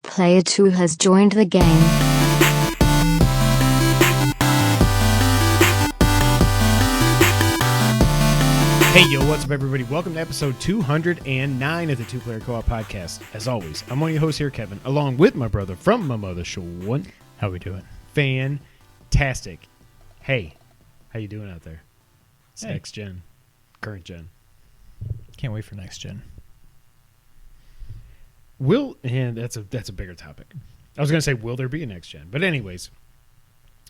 Player 2 has joined the game. Hey, yo, what's up, everybody? Welcome to episode 209 of the Two Player Co-op Podcast. As always, I'm one of your hosts here, Kevin, along with my brother from my mother, Sean. How we doing? Fantastic. Hey, how you doing out there? It's Hey. next gen, current gen. Can't wait for next gen. And that's a bigger topic. I was going to say, will there be a next gen? But anyways,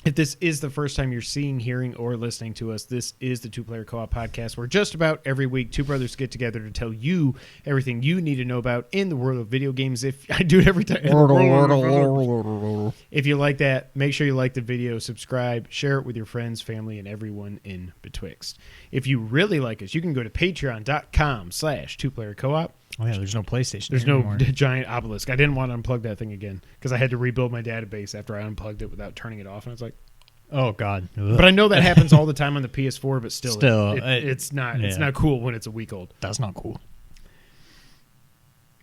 if this is the first time you're seeing, hearing, or listening to us, this is the Two Player Co-op Podcast, where just about every week, two brothers get together to tell you everything you need to know about in the world of video games. If I do it every time. If you like that, make sure you like the video, subscribe, share it with your friends, family, and everyone in betwixt. If you really like us, you can go to patreon.com/twoplayercoop. Oh yeah, there's no PlayStation. There's here no anymore. giant obelisk. I didn't want to unplug that thing again because I had to rebuild my database after I unplugged it without turning it off. And I was like, Oh god. but I know that happens all the time on the PS4, but still, Still, it's not yeah. it's not cool when it's a week old. That's not cool.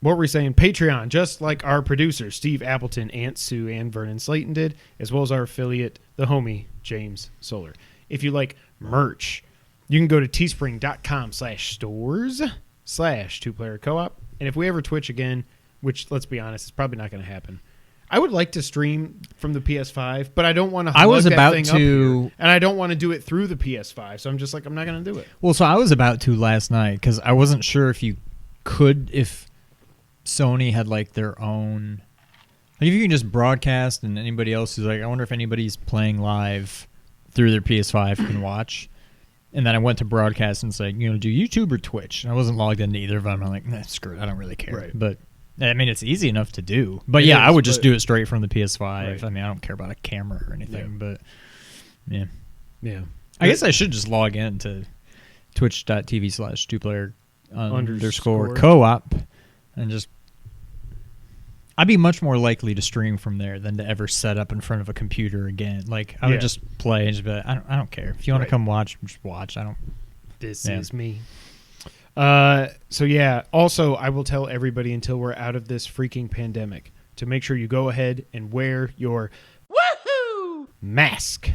What were we saying? Patreon, just like our producers, Steve Appleton, Aunt Sue, and Vernon Slayton did, as well as our affiliate, the homie, James Solar. If you like merch, you can go to teespring.com/stores/twoplayercoop. And if we ever Twitch again, which, let's be honest, it's probably not going to happen, I would like to stream from the PS5, but I don't want to. I was that about thing to, up here, and I don't want to do it through the PS5. So I'm just like, I'm not going to do it. Well, so I was about to last night because I wasn't sure if you could, if Sony had like their own, like if you can just broadcast and anybody else is like, I wonder if anybody's playing live through their PS5 can watch. And then I went to broadcast and said, do YouTube or Twitch? And I wasn't logged into either of them. I'm like, nah, screw it. I don't really care. Right. But I mean, it's easy enough to do. But It yeah, is, I would just but- do it straight from the PS5. Right. I mean, I don't care about a camera or anything. Yeah. But yeah. Yeah. I guess I should just log in to twitch.tv/2player underscore co-op and just. I'd be much more likely to stream from there than to ever set up in front of a computer again. Like I would just play and just be like, I don't care. If you want to come watch, just watch. I don't. This is me. So yeah, also I will tell everybody until we're out of this freaking pandemic to make sure you go ahead and wear your mask.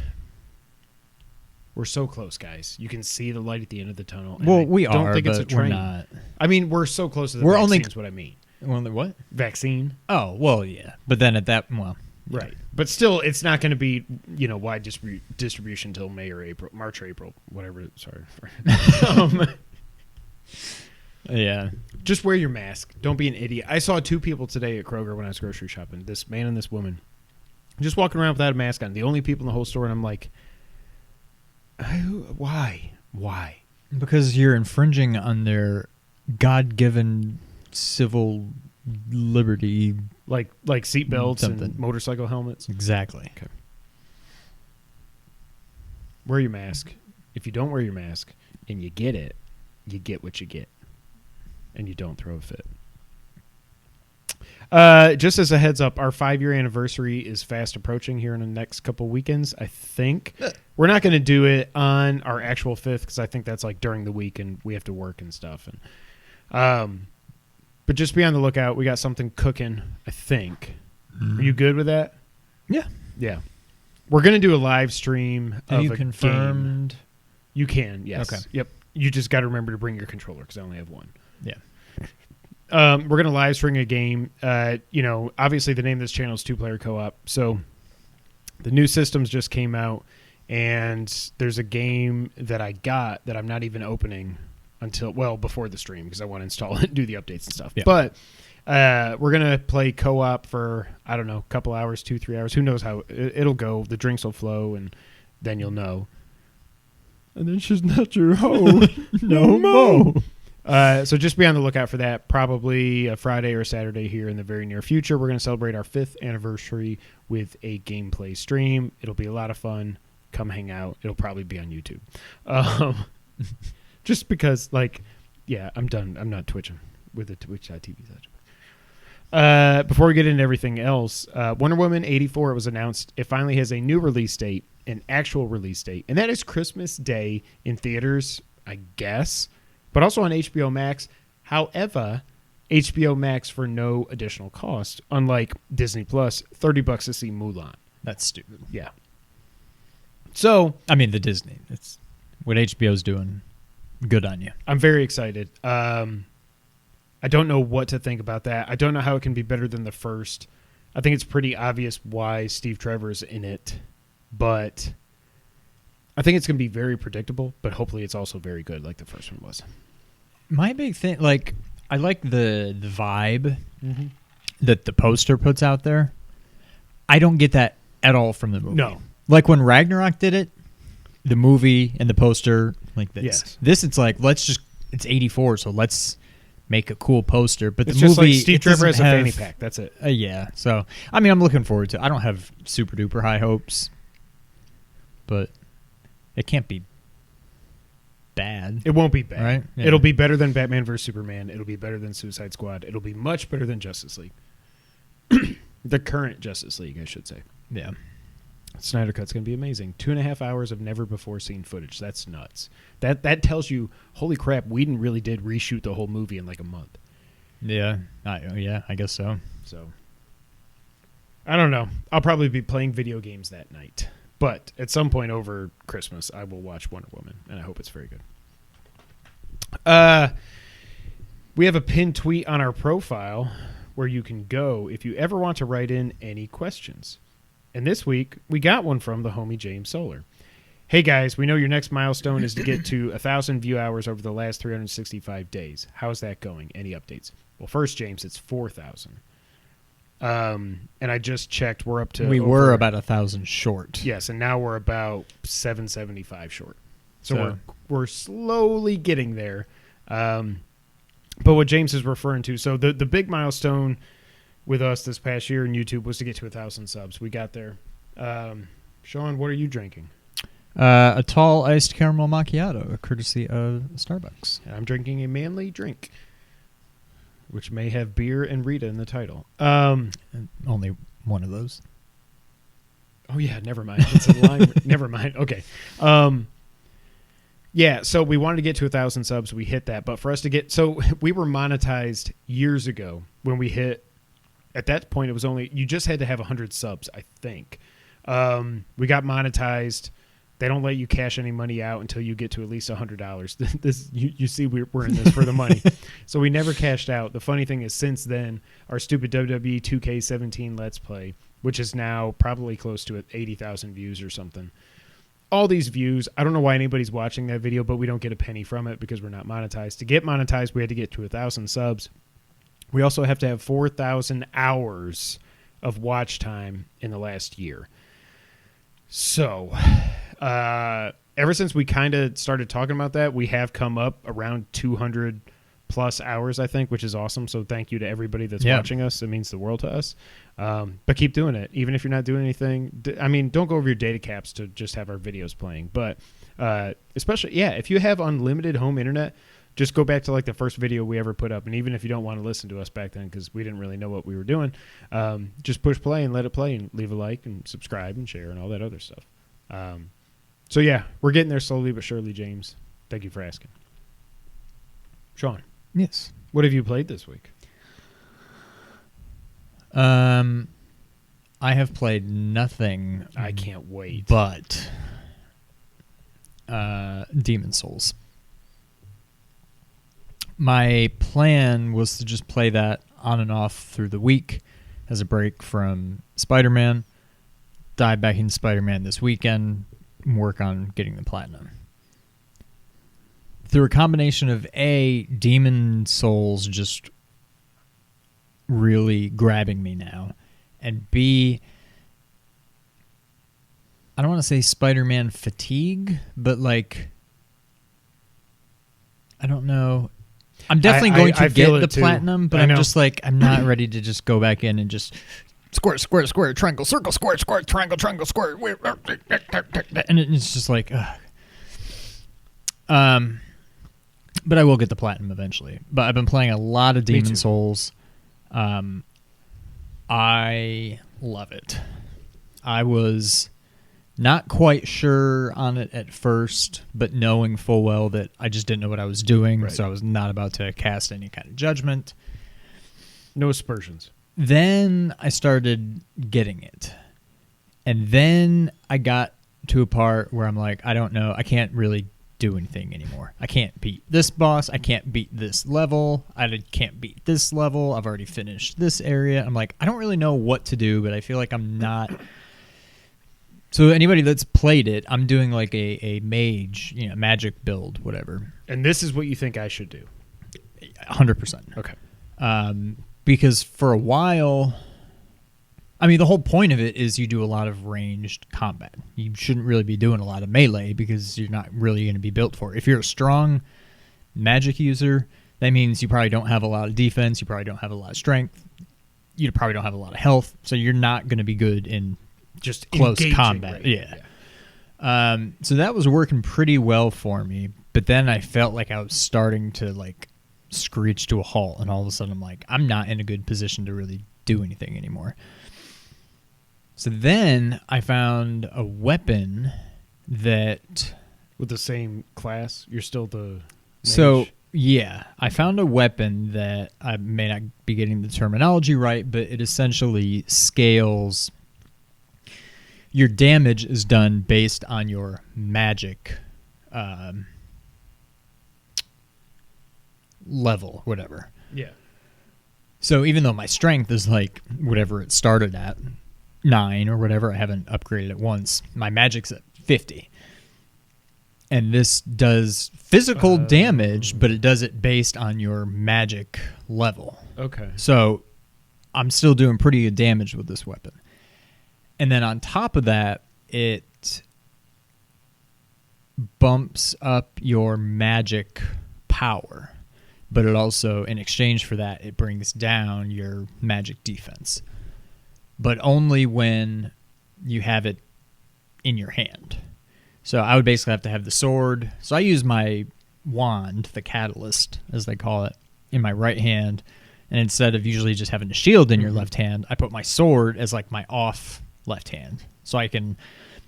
We're so close, guys. You can see the light at the end of the tunnel. Well, we don't are, think it's a but we're train. not. I mean, we're so close to the We're vaccine only- is what I mean. Well, what? Vaccine. Oh, well, yeah. But then at that, yeah. Right. But still, it's not going to be, wide distribution until March or April, whatever. Sorry. Yeah. Just wear your mask. Don't be an idiot. I saw two people today at Kroger when I was grocery shopping. This man and this woman. Just walking around without a mask on. The only people in the whole store. And I'm like, why? Why? Because you're infringing on their God-given civil liberty. Like seat belts Something. and motorcycle helmets? Exactly. Okay. Wear your mask. If you don't wear your mask and you get it, you get what you get. And you don't throw a fit. Just as a heads up, our 5-year anniversary is fast approaching here in the next couple weekends, I think. We're not going to do it on our actual 5th because I think that's like during the week and we have to work and stuff. And but just be on the lookout. We got something cooking, I think. Are you good with that? Yeah. Yeah. We're going to do a live stream Have of you a confirmed? game. You can, yes. Okay. Yep. You just got to remember to bring your controller because I only have one. Yeah. We're going to live stream a game. Obviously the name of this channel is Two Player Co-op. So the new systems just came out, and there's a game that I got that I'm not even opening until, before the stream because I want to install it and do the updates and stuff. Yeah. But we're going to play co-op for, I don't know, a couple hours, 2-3 hours. Who knows how it'll go. The drinks will flow, and then you'll know. And then she's not your hoe. No more. So just be on the lookout for that. Probably a Friday or a Saturday here in the very near future. We're going to celebrate our 5th anniversary with a gameplay stream. It'll be a lot of fun. Come hang out. It'll probably be on YouTube. Just because, I'm done. I'm not twitching with the Twitch.tv side. Before we get into everything else, Wonder Woman 84, it was announced. It finally has a new release date, an actual release date, and that is Christmas Day in theaters, I guess, but also on HBO Max. However, HBO Max for no additional cost, unlike Disney Plus, $30 to see Mulan. That's stupid. Yeah. So I mean, the Disney. It's what HBO's doing. Good on you. I'm very excited. I don't know what to think about that. I don't know how it can be better than the first. I think it's pretty obvious why Steve Trevor's in it, but I think it's going to be very predictable, but hopefully it's also very good like the first one was. My big thing, like, I like the vibe that the poster puts out there. I don't get that at all from the movie. No. Like when Ragnarok did it, the movie and the poster, like this. Yes. This, it's like, it's 84, so let's make a cool poster. But It's the just movie, like Steve it Trevor doesn't has a have- fanny pack. That's it. Yeah. So, I mean, I'm looking forward to it. I don't have super duper high hopes, but it can't be bad. It won't be bad. Right? Yeah. It'll be better than Batman vs. Superman. It'll be better than Suicide Squad. It'll be much better than Justice League. The current Justice League, I should say. Yeah. Snyder Cut's going to be amazing. 2.5 hours of never before seen footage. That's nuts. That tells you, holy crap, Whedon really did reshoot the whole movie in like a month. Yeah. I guess so. So, I don't know. I'll probably be playing video games that night. But at some point over Christmas, I will watch Wonder Woman, and I hope it's very good. We have a pinned tweet on our profile where you can go if you ever want to write in any questions. And this week, we got one from the homie James Solar. Hey guys, we know your next milestone is to get to 1,000 view hours over the last 365 days. How's that going? Any updates? Well, first, James, it's 4,000. And I just checked. We're up to. We were about 1,000 short. Yes, and now we're about 775 short. So we're slowly getting there. But what James is referring to, so the big milestone with us this past year in YouTube was to get to 1,000 subs. We got there. Sean, what are you drinking? A tall iced caramel macchiato, courtesy of Starbucks. And I'm drinking a manly drink, which may have beer and Rita in the title. And only one of those. Oh, yeah, never mind. It's a line. Never mind. Okay. Yeah, so we wanted to get to 1,000 subs. We hit that. But for us to get... So we were monetized years ago when we hit... At that point, it was only... You just had to have 100 subs, I think. We got monetized. They don't let you cash any money out until you get to at least $100. This you see, we're in this for the money. So we never cashed out. The funny thing is, since then, our stupid WWE 2K17 Let's Play, which is now probably close to 80,000 views or something. All these views, I don't know why anybody's watching that video, but we don't get a penny from it because we're not monetized. To get monetized, we had to get to 1,000 subs. We also have to have 4,000 hours of watch time in the last year. So, ever since we kind of started talking about that, we have come up around 200 plus hours, I think, which is awesome. So thank you to everybody that's watching us. It means the world to us. But keep doing it. Even if you're not doing anything, I mean, don't go over your data caps to just have our videos playing. But especially, yeah, if you have unlimited home internet, just go back to like the first video we ever put up. And even if you don't want to listen to us back then because we didn't really know what we were doing, just push play and let it play and leave a like and subscribe and share and all that other stuff. So, yeah, we're getting there slowly but surely, James. Thank you for asking. Sean. Yes. What have you played this week? I have played nothing. I can't wait. But Demon Souls. My plan was to just play that on and off through the week as a break from Spider-Man. Dive back into Spider-Man this weekend. Work on getting the platinum. Through a combination of A, Demon Souls just really grabbing me now, and B, I don't want to say Spider-Man fatigue, but like, I don't know. I'm definitely going to get the platinum, but I'm just like, I'm not ready to just go back in and just square, square, square, triangle, circle, square, square, triangle, triangle, square, and it's just like, but I will get the platinum eventually. But I've been playing a lot of Demon Souls. I love it. I was not quite sure on it at first, but knowing full well that I just didn't know what I was doing, so I was not about to cast any kind of judgment. No aspersions. Then I started getting it. And then I got to a part where I'm like, I don't know. I can't really do anything anymore. I can't beat this boss. I can't beat this level. I can't beat this level. I've already finished this area. I'm like, I don't really know what to do, but I feel like I'm not. So anybody that's played it, I'm doing like a mage, magic build, whatever. And this is what you think I should do? 100%. Okay. Because for a while, I mean, the whole point of it is you do a lot of ranged combat. You shouldn't really be doing a lot of melee because you're not really going to be built for it. If you're a strong magic user, that means you probably don't have a lot of defense. You probably don't have a lot of strength. You probably don't have a lot of health. So you're not going to be good in just close engaging, combat. Right? Yeah. So that was working pretty well for me. But then I felt like I was starting to like screech to a halt. And all of a sudden I'm like, I'm not in a good position to really do anything anymore. So then I found a weapon that... With the same class? You're still the mage? So, yeah. I found a weapon that I may not be getting the terminology right, but it essentially scales... Your damage is done based on your magic level, whatever. Yeah. So even though my strength is like whatever it started at... 9 or whatever, I haven't upgraded it once. My magic's at 50. And this does physical damage, but it does it based on your magic level. Okay. So I'm still doing pretty good damage with this weapon. And then on top of that, it bumps up your magic power. But it also, in exchange for that, it brings down your magic defense. But only when you have it in your hand. So I would basically have to have the sword. So I use my wand, the catalyst, as they call it, in my right hand. And instead of usually just having a shield in your left hand, I put my sword as like my off left hand. So I can,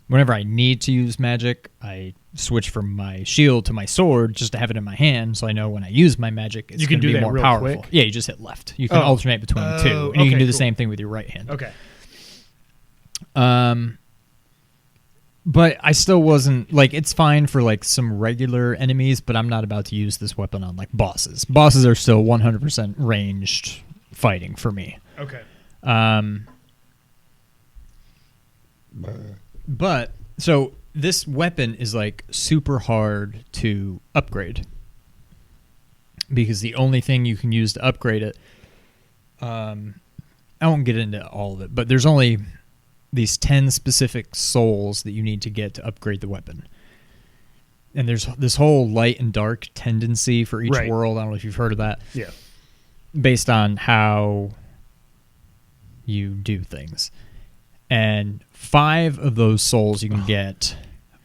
whenever I need to use magic, I switch from my shield to my sword just to have it in my hand. So I know when I use my magic, it's going to be more powerful. Quick? Yeah, you just hit left. You can alternate between the two. And you can do the same thing with your right hand. Okay. But I still wasn't, like, it's fine for, like, some regular enemies, but I'm not about to use this weapon on, like, bosses. Bosses are still 100% ranged fighting for me. Okay. But, so, this weapon is, like, super hard to upgrade. Because the only thing you can use to upgrade it, I won't get into all of it, but there's only... these 10 specific souls that you need to get to upgrade the weapon. And there's this whole light and dark tendency for each world. I don't know if you've heard of that. Yeah. Based on how you do things. And 5 of those souls you can get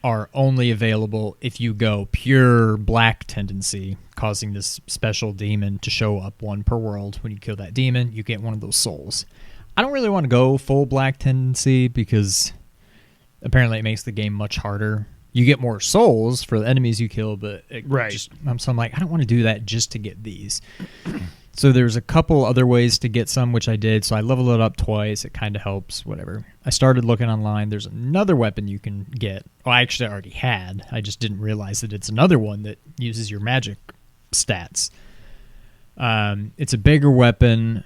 are only available if you go pure black tendency, causing this special demon to show up, 1 per world. When you kill that demon, you get 1 of those souls. I don't really want to go full black tendency because apparently it makes the game much harder. You get more souls for the enemies you kill, but so I'm like, I don't want to do that just to get these. So there's a couple other ways to get some, which I did. So I leveled it up twice. It kind of helps, whatever. I started looking online. There's another weapon you can get. Well, I actually already had. I just didn't realize that it's another one that uses your magic stats. It's a bigger weapon.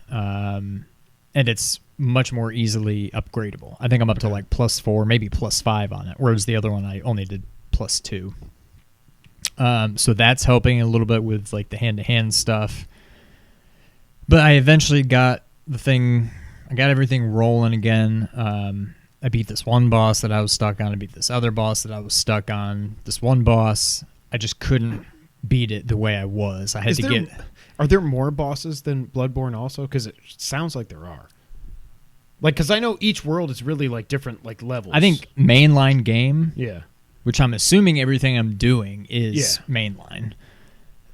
And it's much more easily upgradable. I think I'm up to like +4, maybe +5 on it, whereas the other one I only did +2. So that's helping a little bit with like the hand-to-hand stuff. But I eventually got I got everything rolling again. I beat this one boss that I was stuck on. I beat this other boss that I was stuck on. This one boss, I just couldn't beat it the way I was. I had to get... Are there more bosses than Bloodborne also? Because it sounds like there are. Like, because I know each world is really like different like levels. I think mainline game. Yeah. Which I'm assuming everything I'm doing is mainline.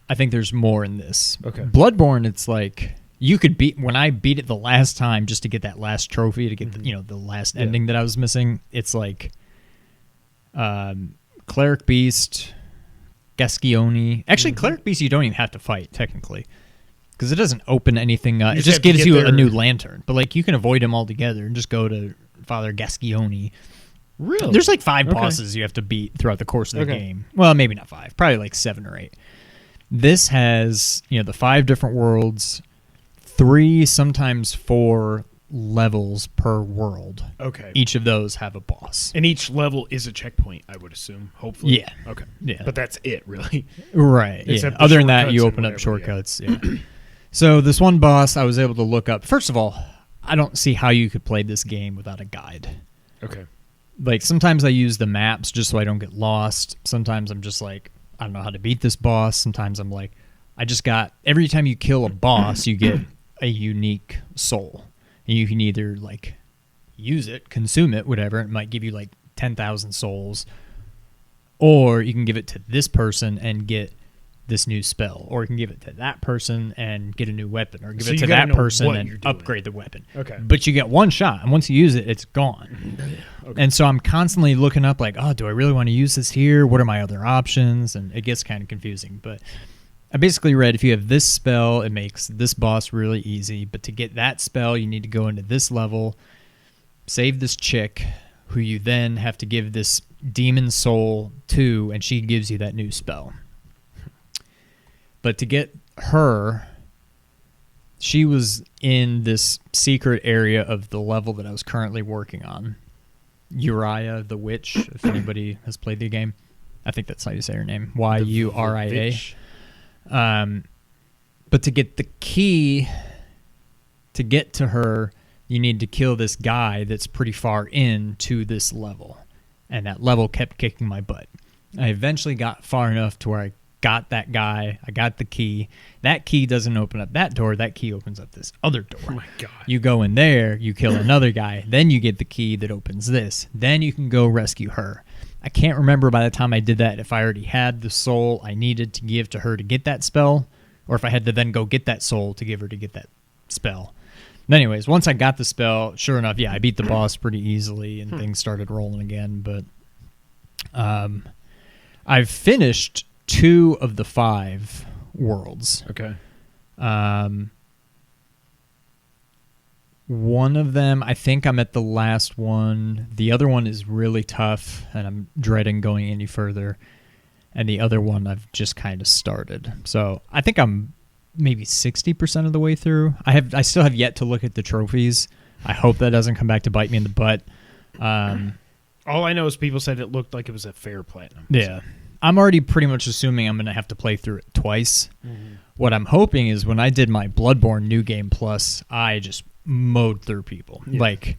I think there's more in this. Okay. Bloodborne, it's like you could beat when I beat it the last time just to get that last trophy to get the last ending that I was missing. It's like Cleric Beast. Gascione. Actually, Cleric Beast you don't even have to fight, technically. because it doesn't open anything. It just just have to gives get you there. a new lantern. But like you can avoid him altogether and just go to Father Gascioni. Really? There's like 5 Okay. bosses you have to beat throughout the course of the Okay. game. Well, maybe not 5, probably like 7 or 8. This has, the 5 different worlds, 3, sometimes 4 levels per world. Okay. Each of those have a boss. And each level is a checkpoint, I would assume. Hopefully. Yeah. Okay. Yeah. But that's it, really. Right. Except Yeah. the Other than that, shortcuts you and open up whatever, shortcuts. Yeah. So this one boss I was able to look up. First of all, I don't see how you could play this game without a guide. Okay. Like sometimes I use the maps just so I don't get lost. Sometimes I'm just like, I don't know how to beat this boss. Sometimes I'm like, every time you kill a boss, you get a unique soul. And you can either like use it, consume it, whatever. It might give you like 10,000 souls. Or you can give it to this person and get this new spell. Or you can give it to that person and get a new weapon. Or give So it you to gotta that know person what and you're doing. upgrade the weapon. Okay. But you get one shot. And once you use it, it's gone. Okay. And so I'm constantly looking up like, oh, do I really want to use this here? What are my other options? And it gets kind of confusing. But I basically read if you have this spell, it makes this boss really easy. But to get that spell, you need to go into this level, save this chick, who you then have to give this demon soul to, and she gives you that new spell. But to get her, she was in this secret area of the level that I was currently working on. Uriah the Witch, if anybody has played the game. I think that's how you say her name. Yuria. Bitch. But to get the key to get to her, you need to kill this guy that's pretty far into this level. And that level kept kicking my butt. I eventually got far enough to where I got that guy. I got the key. That key doesn't open up that door. That key opens up this other door. Oh my God. You go in there, you kill another guy. Then you get the key that opens this. Then you can go rescue her. I can't remember by the time I did that if I already had the soul I needed to give to her to get that spell, or if I had to then go get that soul to give her to get that spell. But anyways, once I got the spell, sure enough, yeah, I beat the boss pretty easily and things started rolling again. But I've finished 2 of the 5 worlds. Okay. One of them, I think I'm at the last one. The other one is really tough, and I'm dreading going any further. And the other one I've just kind of started. So I think I'm maybe 60% of the way through. I still have yet to look at the trophies. I hope that doesn't come back to bite me in the butt. All I know is people said it looked like it was a fair platinum. Yeah. I'm already pretty much assuming I'm going to have to play through it twice. Mm-hmm. What I'm hoping is when I did my Bloodborne New Game Plus, I just mowed through people. Yeah. Like,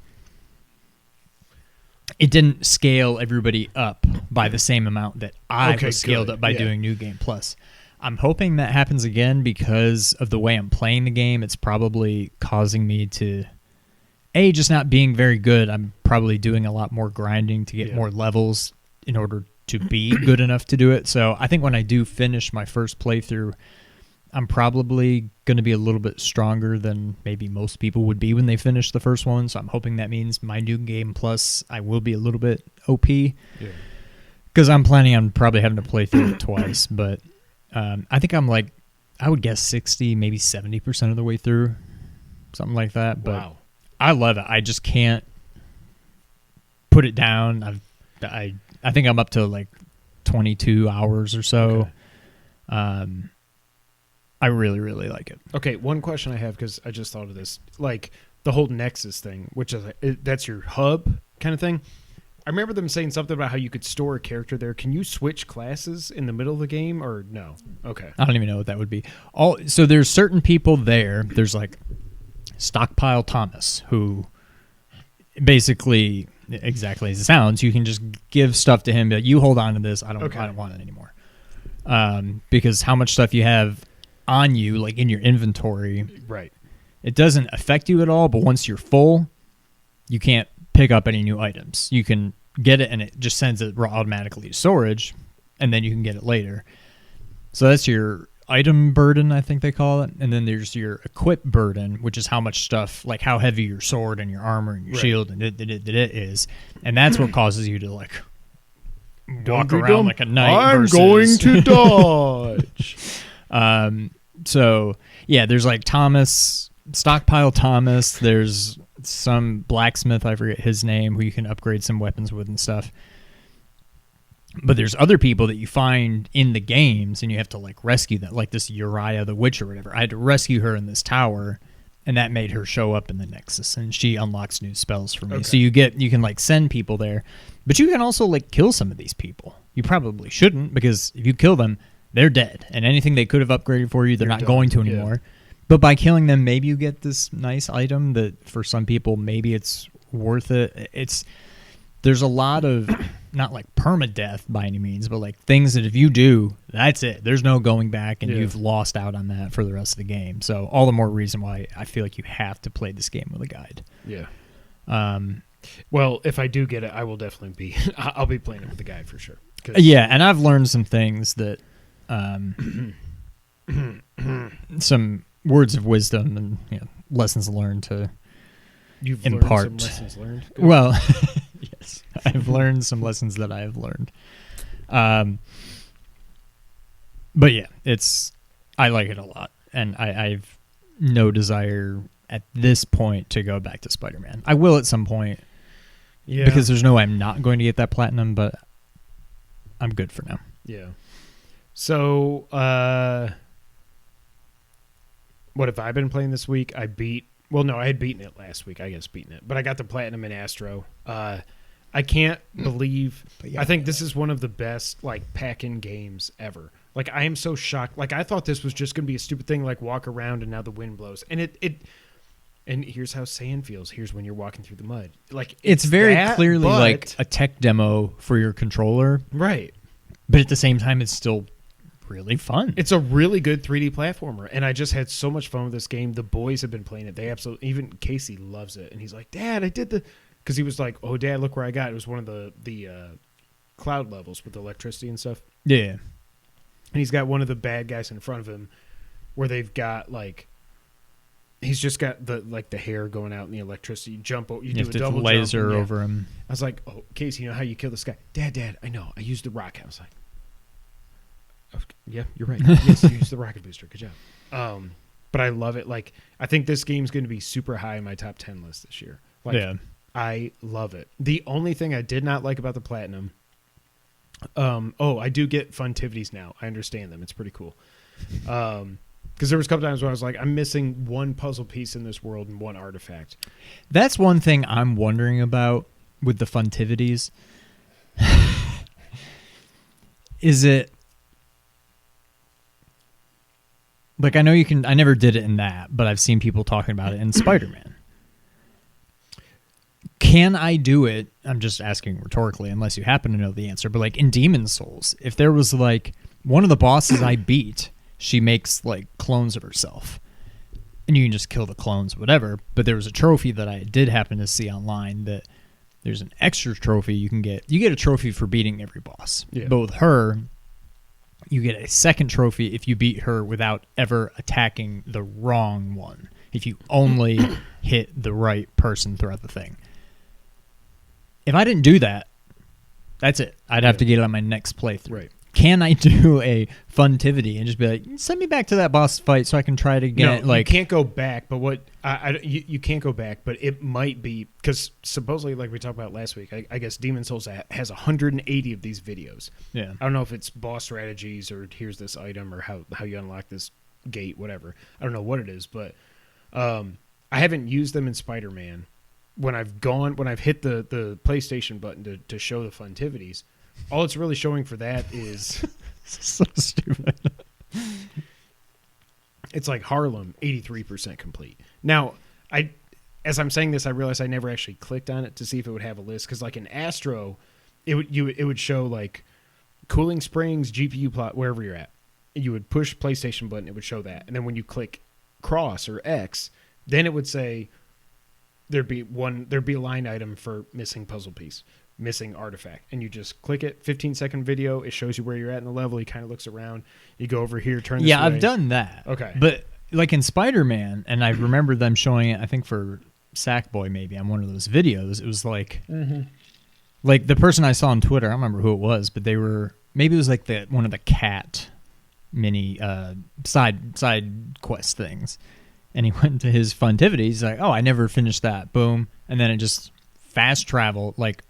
it didn't scale everybody up by the same amount that I Okay, was scaled good. up by Yeah. doing New Game Plus. I'm hoping that happens again because of the way I'm playing the game. It's probably causing me to, just not being very good. I'm probably doing a lot more grinding to get more levels in order to be good enough to do it. So I think when I do finish my first playthrough, I'm probably going to be a little bit stronger than maybe most people would be when they finish the first one. So I'm hoping that means my New Game Plus, I will be a little bit OP. Because I'm planning on probably having to play through it twice. But I think I'm like, I would guess 60, maybe 70% of the way through. Something like that. But Wow. I love it. I just can't put it down. I think I'm up to like 22 hours or so. Okay. I really, really like it. Okay, one question I have, because I just thought of this. Like, the whole Nexus thing, which is that's your hub kind of thing. I remember them saying something about how you could store a character there. Can you switch classes in the middle of the game, or no? Okay. I don't even know what that would be. So there's certain people there. There's like Stockpile Thomas, who basically, exactly as it sounds, you can just give stuff to him. But you hold on to this. I don't want it anymore. Because how much stuff you have on you, like in your inventory, Right. it doesn't affect you at all. But once you're full, you can't pick up any new items. You can get it, and it just sends it automatically to storage, and then you can get it later. So that's your item burden, I think they call it. And then there's your equip burden, which is how much stuff, like how heavy your sword and your armor and your shield and it is. And that's what causes you to like walk around like a knight. I'm versus, going to dodge. So, yeah, there's like Thomas, Stockpile Thomas. There's some blacksmith, I forget his name, who you can upgrade some weapons with and stuff. But there's other people that you find in the games, and you have to like rescue them, like this Uriah the Witch or whatever. I had to rescue her in this tower, and that made her show up in the Nexus, and she unlocks new spells for me. Okay. So you can like send people there, but you can also like kill some of these people. You probably shouldn't, because if you kill them, they're dead, and anything they could have upgraded for you, they're not going to anymore. Yeah. But by killing them, maybe you get this nice item that for some people maybe it's worth it. There's a lot of, not like permadeath by any means, but like things that if you do, that's it. There's no going back, and you've lost out on that for the rest of the game. So all the more reason why I feel like you have to play this game with a guide. Yeah. Well, if I do get it, I will definitely I'll be playing it with a guide for sure. Yeah, and I've learned some things that, some words of wisdom and lessons learned to impart. Learned some lessons learned? Good. Well, yes, I've learned some lessons that I have learned. But yeah, I like it a lot, and I've no desire at this point to go back to Spider-Man. I will at some point, because there's no way I'm not going to get that platinum, but I'm good for now. Yeah. So, what have I been playing this week? I had beaten it last week. I guess beaten it, but I got the platinum in Astro. I can't believe. I think this is one of the best like pack-in games ever. Like, I am so shocked. Like, I thought this was just gonna be a stupid thing, like walk around and now the wind blows, and it. And here's how sand feels. Here's when you're walking through the mud. Like, it's very clearly like a tech demo for your controller, right? But at the same time, it's still really fun. It's a really good 3D platformer, and I just had so much fun with this game. The boys have been playing it. They absolutely, even Casey loves it, and he's like, "Dad, I did because he was like, oh, Dad, look where I got." It was one of the cloud levels with electricity and stuff. Yeah, and he's got one of the bad guys in front of him, where they've got like, he's just got the hair going out in the electricity. You jump, you do a double laser jump, over him. I was like, "Oh, Casey, you know how you kill this guy?" Dad, I know. I used the rocket. I was like, yeah, you're right. Yes, you used the rocket booster. Good job. But I love it. Like, I think this game's going to be super high in my top 10 list this year. Like, yeah. I love it. The only thing I did not like about the platinum, I do get funtivities now. I understand them. It's pretty cool. Because there was a couple times where I was like, I'm missing one puzzle piece in this world and one artifact. That's one thing I'm wondering about with the funtivities. Is it like, I know you can, I never did it in that, but I've seen people talking about it in Spider-Man. Can I do it? I'm just asking rhetorically, unless you happen to know the answer, but like in Demon's Souls, if there was like one of the bosses I beat, she makes like clones of herself, and you can just kill the clones, whatever. But there was a trophy that I did happen to see online that there's an extra trophy you can get. You get a trophy for beating every boss. Yeah. But with her, you get a second trophy if you beat her without ever attacking the wrong one. If you only hit the right person throughout the thing. If I didn't do that, that's it. I'd have to get it on my next playthrough. Right. Can I do a funtivity and just be like, send me back to that boss fight so I can try it again? No, like, you can't go back, but what you can't go back, but it might be, because supposedly, like we talked about last week, I guess Demon's Souls has 180 of these videos. Yeah, I don't know if it's boss strategies or here's this item or how you unlock this gate, whatever. I don't know what it is, but I haven't used them in Spider-Man. When I've hit the PlayStation button to show the funtivities, all it's really showing for that is so stupid. It's like Harlem, 83% complete. Now, as I'm saying this, I realize I never actually clicked on it to see if it would have a list, because like in Astro, it would show like cooling springs, GPU plot, wherever you're at. You would push PlayStation button, it would show that, and then when you click cross or X, then it would say there'd be a line item for missing puzzle piece. Missing artifact, and you just click it. 15-second video, it shows you where you're at in the level. He kind of looks around, you go over here, turn this way. I've done that. Okay, but like in Spider-Man, and I remember them showing it, I think for Sackboy maybe on one of those videos, it was like like the person I saw on Twitter, I don't remember who it was, but they were, maybe it was like one of the cat mini side quest things. And he went to his Funtivity. He's like, oh, I never finished that. Boom. And then it just fast travel, like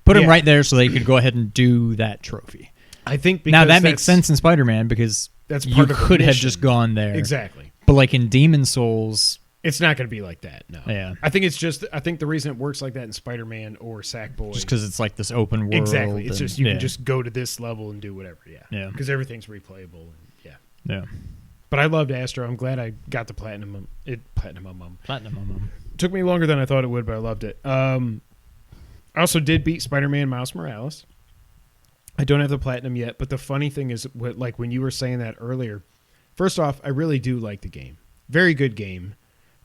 put him right there so they could go ahead and do that trophy. I think because now that makes sense in Spider-Man because that's you part of could have just gone there. Exactly. But like in Demon Souls, it's not going to be like that. No. Yeah. I think the reason it works like that in Spider-Man or Sackboy, just because it's like this open world. Exactly. It's just you can just go to this level and do whatever. Yeah. Yeah. Because everything's replayable. And, yeah. Yeah. But I loved Astro. I'm glad I got the platinum. Platinum. Took me longer than I thought it would, but I loved it. I also did beat Spider-Man Miles Morales. I don't have the platinum yet, but the funny thing is, when you were saying that earlier, first off, I really do like the game. Very good game.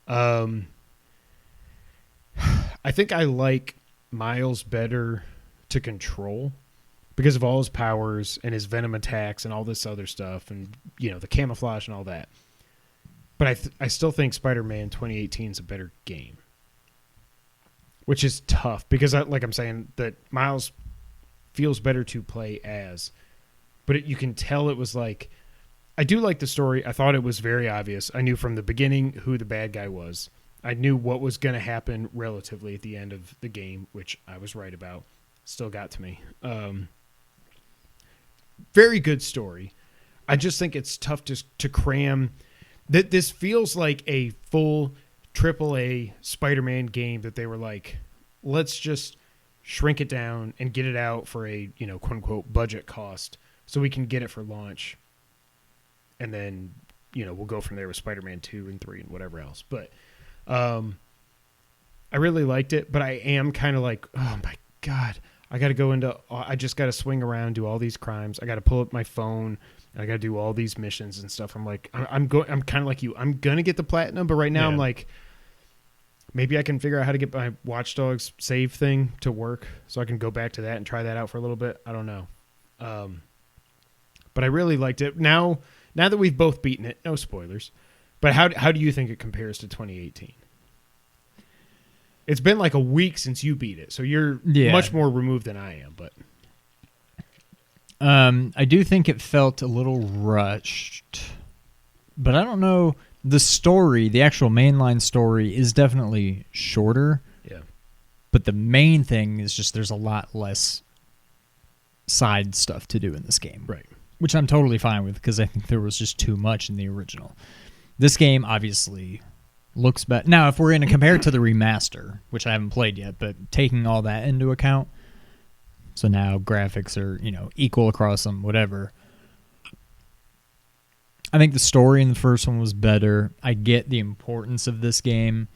I think I like Miles better to control because of all his powers and his venom attacks and all this other stuff and, the camouflage and all that. But I still think Spider-Man 2018 is a better game, which is tough because, I'm saying, that Miles feels better to play as. But you can tell it was like, I do like the story. I thought it was very obvious. I knew from the beginning who the bad guy was. I knew what was going to happen relatively at the end of the game, which I was right about. Still got to me. Very good story. I just think it's tough to cram. This feels like a full AAA Spider-Man game that they were like, let's just shrink it down and get it out for a, quote unquote budget cost so we can get it for launch. And then, we'll go from there with Spider-Man 2 and 3 and whatever else. But I really liked it, but I am kind of like, oh my God, I just got to swing around, do all these crimes. I got to pull up my phone. I got to do all these missions and stuff. I'm like, I'm kind of like you. I'm going to get the platinum, but right now I'm like, maybe I can figure out how to get my Watch Dogs save thing to work so I can go back to that and try that out for a little bit. I don't know. But I really liked it. Now that we've both beaten it, no spoilers, but how do you think it compares to 2018? It's been like a week since you beat it, so you're much more removed than I am. But I do think it felt a little rushed, but I don't know. The story, the actual mainline story, is definitely shorter. Yeah. But the main thing is just there's a lot less side stuff to do in this game. Right. Which I'm totally fine with because I think there was just too much in the original. This game obviously looks better. Now, if we're going to compare it to the remaster, which I haven't played yet, but taking all that into account, so now graphics are, equal across them, whatever. I think the story in the first one was better. I get the importance of this game.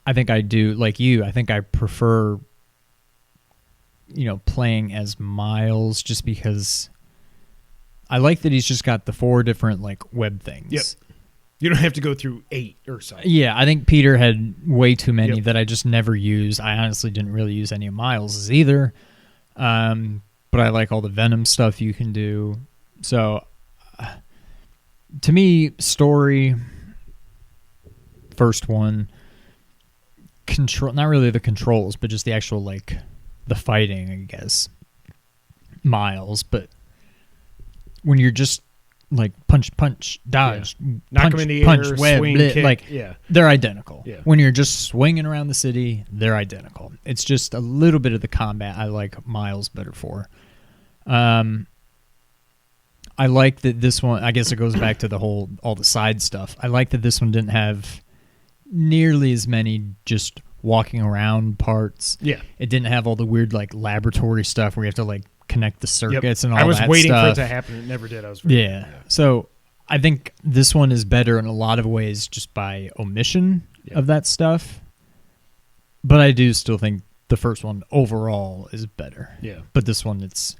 I think I do, like you, I think I prefer, playing as Miles just because I like that he's just got the 4 different, web things. Yep. You don't have to go through 8 or something. Yeah, I think Peter had way too many that I just never used. I honestly didn't really use any of Miles's either. But I like all the Venom stuff you can do. So, to me, story, first one, control, not really the controls, but just the actual, the fighting, I guess, Miles. But when you're just punch, dodge, knock them in the air, web, swing, blit, kick. they're identical. Yeah. When you're just swinging around the city, they're identical. It's just a little bit of the combat I like Miles better for. I like that this one, I guess it goes back to all the side stuff. I like that this one didn't have nearly as many just walking around parts. Yeah. It didn't have all the weird laboratory stuff where you have to connect the circuits and all that stuff. I was waiting for it to happen. It never did. I was yeah. So I think this one is better in a lot of ways just by omission of that stuff. But I do still think the first one overall is better. Yeah. But this one, it's...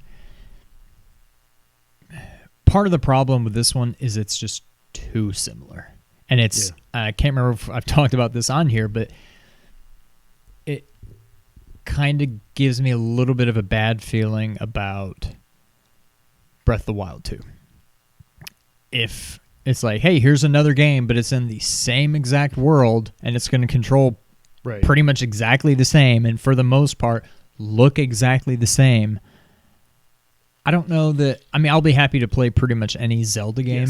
Part of the problem with this one is it's just too similar. And it's... I can't remember if I've talked about this on here, but it kind of gives me a little bit of a bad feeling about Breath of the Wild 2. If it's like, hey, here's another game, but it's in the same exact world, and it's going to control pretty much exactly the same, and for the most part, look exactly the same, I don't know that. I mean, I'll be happy to play pretty much any Zelda game,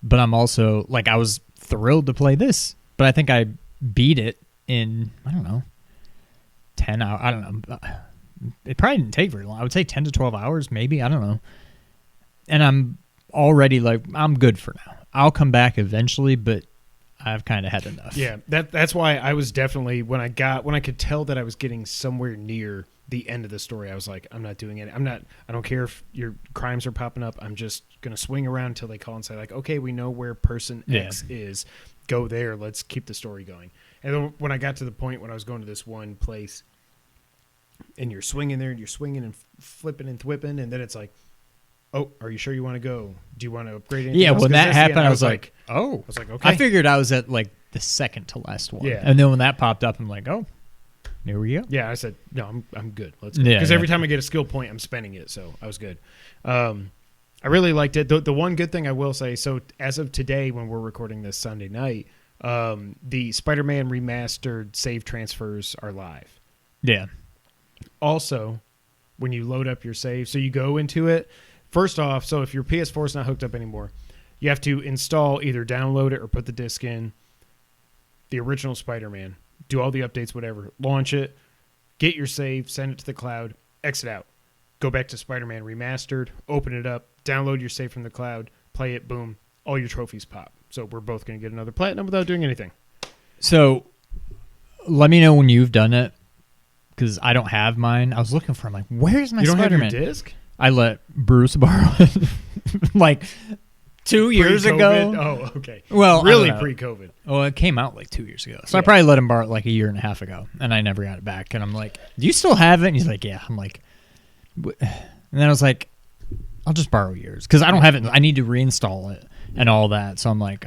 but I'm also like, I was thrilled to play this, but I think I beat it in, I don't know, 10 hours. I don't know. It probably didn't take very long. I would say 10 to 12 hours, maybe. I don't know. And I'm already like, I'm good for now. I'll come back eventually, but I've kind of had enough. Yeah, that's why I was definitely, when I could tell that I was getting somewhere near the end of the story, I was like, I'm not doing it. I don't care if your crimes are popping up. I'm just going to swing around until they call and say like, okay, we know where person X is. Go there. Let's keep the story going. And then when I got to the point when I was going to this one place and you're swinging there and you're swinging and flipping and thwipping, and then it's like, oh, are you sure you want to go? Do you want to upgrade anything else? When that happened, I was like, oh. I was like, okay. I figured I was at like the second to last one. Yeah. And then when that popped up, I'm like, oh, there we go. Yeah, I said, no, I'm good. Let's go. Because every time I get a skill point, I'm spending it, so I was good. I really liked it. The one good thing I will say, so as of today, when we're recording this Sunday night, the Spider-Man remastered save transfers are live. Yeah. Also, when you load up your save, so you go into it, first off, so if your PS4 is not hooked up anymore, you have to install, either download it or put the disc in, the original Spider-Man, do all the updates, whatever, launch it, get your save, send it to the cloud, exit out, go back to Spider-Man Remastered, open it up, download your save from the cloud, play it, boom, all your trophies pop. So we're both going to get another platinum without doing anything. So let me know when you've done it, because I don't have mine. I was looking for, I'm like, where's my Spider-Man? You don't have your disc? I let Bruce borrow it like 2 years ago. Oh, okay. Well, really pre-COVID. Oh, it came out like 2 years ago. So I probably let him borrow it like a year and a half ago, and I never got it back. And I'm like, do you still have it? And he's like, yeah. I'm like, and then I was like, I'll just borrow yours, because I don't have it. I need to reinstall it and all that. So I'm like,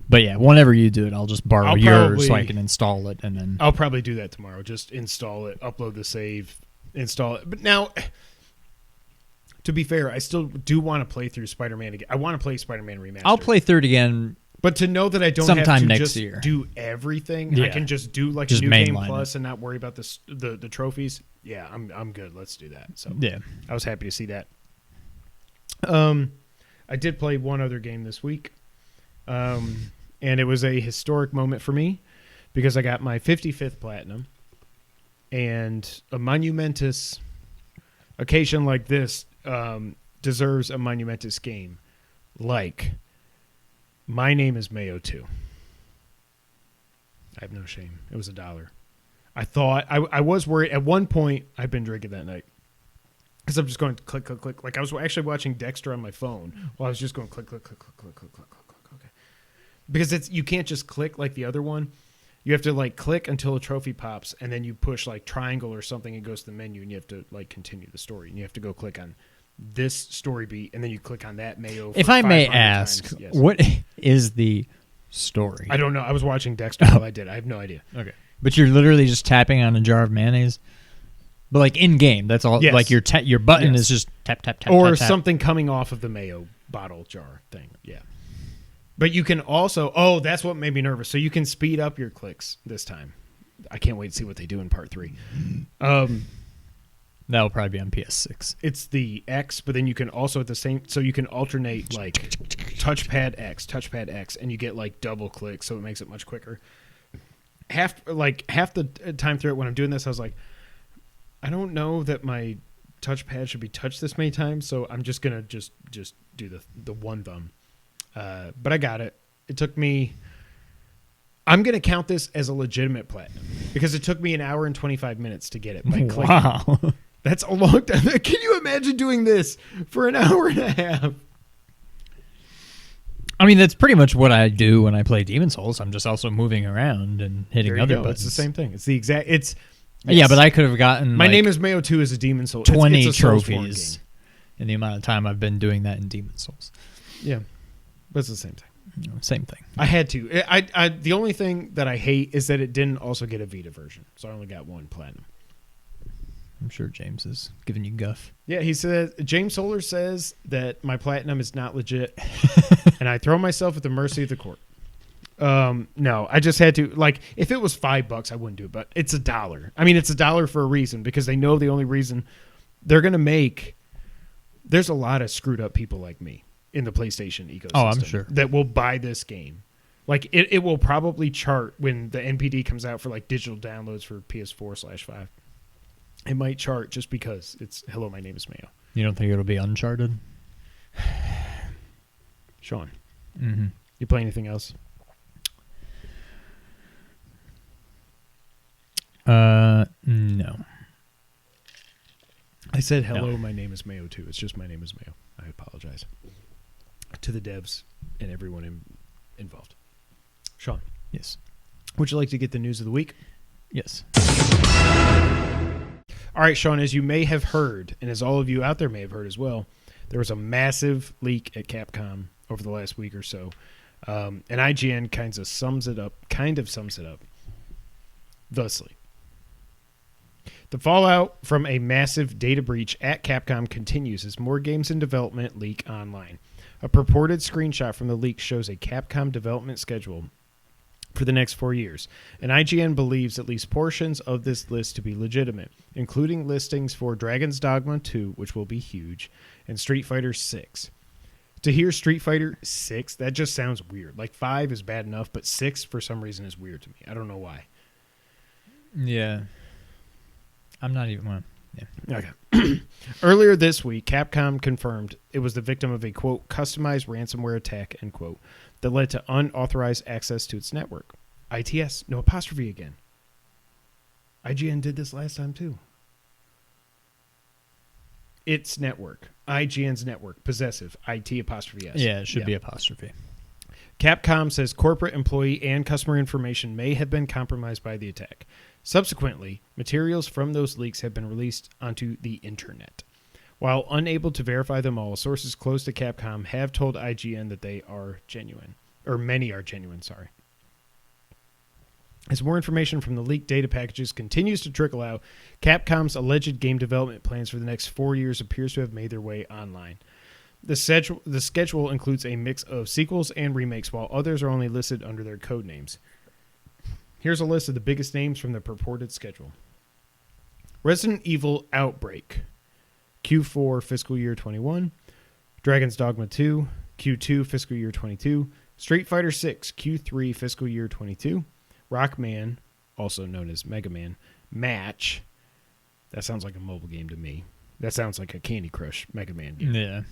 but yeah, whenever you do it, I'll just borrow yours so I can install it. And then I'll probably do that tomorrow. Just install it, upload the save, install it. But now, to be fair, I still do want to play through Spider-Man again. I want to play Spider-Man Remastered. I'll play through it again. But to know that I don't sometime have to next just year. do everything, I can just do like just a new game mainline plus and not worry about the trophies. Yeah, I'm good. Let's do that. So yeah, I was happy to see that. I did play one other game this week, and it was a historic moment for me because I got my 55th platinum, and a monumentous occasion like this deserves a monumentous game. Like, my name is Mayo 2. I have no shame. It was $1. I thought I was worried at one point. I've been drinking that night because I'm just going click, click, click. Like I was actually watching Dexter on my phone while I was just going click, click, click, click, click, click, click, click, click. Okay, because you can't just click like the other one. You have to like click until a trophy pops, and then you push like triangle or something, and it goes to the menu, and you have to like continue the story, and you have to go click on this story beat, and then you click on that Mayo. If I may ask, what is the story? I don't know. I was watching Dexter while I did. I have no idea. Okay. But you're literally just tapping on a jar of mayonnaise? But like in game, that's all. Yes. Like your button is just tap, tap, tap, or tap, tap. something coming off of the Mayo bottle jar thing. Yeah. But you can also, that's what made me nervous. So you can speed up your clicks this time. I can't wait to see what they do in part 3. That'll probably be on PS6. It's the X, but then you can also at the same, so you can alternate like touchpad X, and you get like double click, so it makes it much quicker. Half the time through it when I'm doing this, I was like, I don't know that my touchpad should be touched this many times, so I'm just gonna just do the one thumb. But I got it. It took me. I'm gonna count this as a legitimate platinum because it took me 1 hour and 25 minutes to get it by clicking. Wow. That's a long time. Can you imagine doing this for 1 hour and a half? I mean, that's pretty much what I do when I play Demon Souls. I'm just also moving around and hitting other buttons. It's the same thing. It's the exact. Yeah, but I could have gotten. My name is Mayo 2 as a Demon Souls. 20 it's a trophies in the amount of time I've been doing that in Demon Souls. Yeah, but it's the same thing. Same thing. I had to. The only thing that I hate is that it didn't also get a Vita version, so I only got 1 platinum. I'm sure James is giving you guff. Yeah, he says James Solar says that my platinum is not legit, and I throw myself at the mercy of the court. No, I just had to. Like, if it was $5, I wouldn't do it, but it's $1. I mean, it's $1 for a reason because they know the only reason they're going to make there's a lot of screwed up people like me in the PlayStation ecosystem. Oh, I'm sure. That will buy this game. Like, it will probably chart when the NPD comes out for, like, digital downloads for PS4/5. It might chart just because it's, hello, my name is Mayo. You don't think it'll be Uncharted? Sean, Mm-hmm. you play anything else? No. I said hello, No. my name is Mayo, too. It's just my name is Mayo. I apologize to the devs and everyone involved. Sean, Yes. would you like to get the news of the week? Yes. All right, Sean, as you may have heard, and as all of you out there may have heard as well, there was a massive leak at Capcom over the last week or so. And IGN kind of sums it up thusly. The fallout from a massive data breach at Capcom continues as more games in development leak online. A purported screenshot from the leak shows a Capcom development schedule for the next 4 years, and IGN believes at least portions of this list to be legitimate, including listings for Dragon's Dogma 2, which will be huge, and Street Fighter 6. To hear Street Fighter 6, that just sounds weird. Like 5 is bad enough, but 6 for some reason is weird to me. I don't know why. Yeah. I'm not even... Well, yeah. Okay. Earlier this week, Capcom confirmed it was the victim of a, quote, customized ransomware attack, end quote, that led to unauthorized access to its network. ITS, no apostrophe again. IGN did this last time too. Its network. IGN's network. Possessive. IT apostrophe S. Yeah, it should be apostrophe. Capcom says corporate employee and customer information may have been compromised by the attack. Subsequently, materials from those leaks have been released onto the internet. While unable to verify them all, sources close to Capcom have told IGN that they are genuine. Or many are genuine, sorry. As more information from the leaked data packages continues to trickle out, Capcom's alleged game development plans for the next 4 years appears to have made their way online. The schedule includes a mix of sequels and remakes, while others are only listed under their code names. Here's a list of the biggest names from the purported schedule. Resident Evil Outbreak, Q4 fiscal year 21. Dragon's Dogma 2, Q2 fiscal year 22. Street Fighter 6, Q3 fiscal year 22. Rockman, also known as Mega Man, Match. That sounds like a mobile game to me. That sounds like a Candy Crush Mega Man game. Yeah.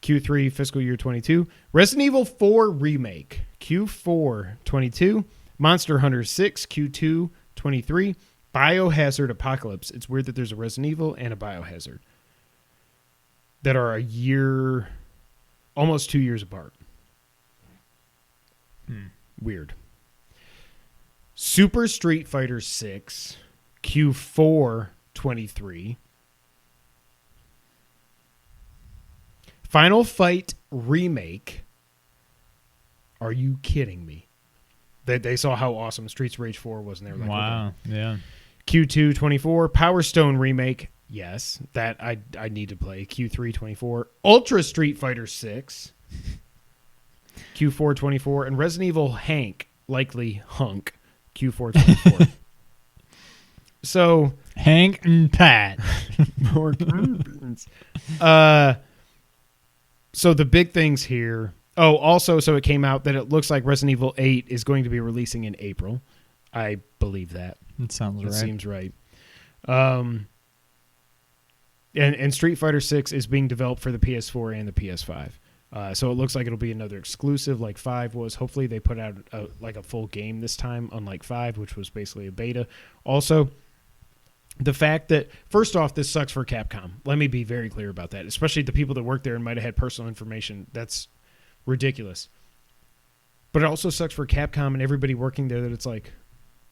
Q3 fiscal year 22. Resident Evil 4 Remake, Q4 22. Monster Hunter 6, Q2 23. Biohazard Apocalypse. It's weird that there's a Resident Evil and a Biohazard that are a year, almost 2 years apart. Weird. Super Street Fighter 6, Q4 23. Final Fight Remake. Are you kidding me? They saw how awesome Streets of Rage 4 was, and they were like, wow, okay. yeah. Q2 24, Power Stone Remake, yes, that I need to play. Q3 24, Ultra Street Fighter 6, Q4 24, and Resident Evil Hank, likely Hunk, Q4 24. So Hank and Pat. more so the big things here. Oh, also, so it came out that it looks like Resident Evil 8 is going to be releasing in April. I believe that. That sounds right. That seems right. And Street Fighter 6 is being developed for the PS4 and the PS5. So it looks like it'll be another exclusive like 5 was. Hopefully they put out a full game this time, unlike 5, which was basically a beta. Also, the fact that, first off, this sucks for Capcom. Let me be very clear about that, especially the people that work there and might have had personal information. That's ridiculous. But it also sucks for Capcom and everybody working there that it's like,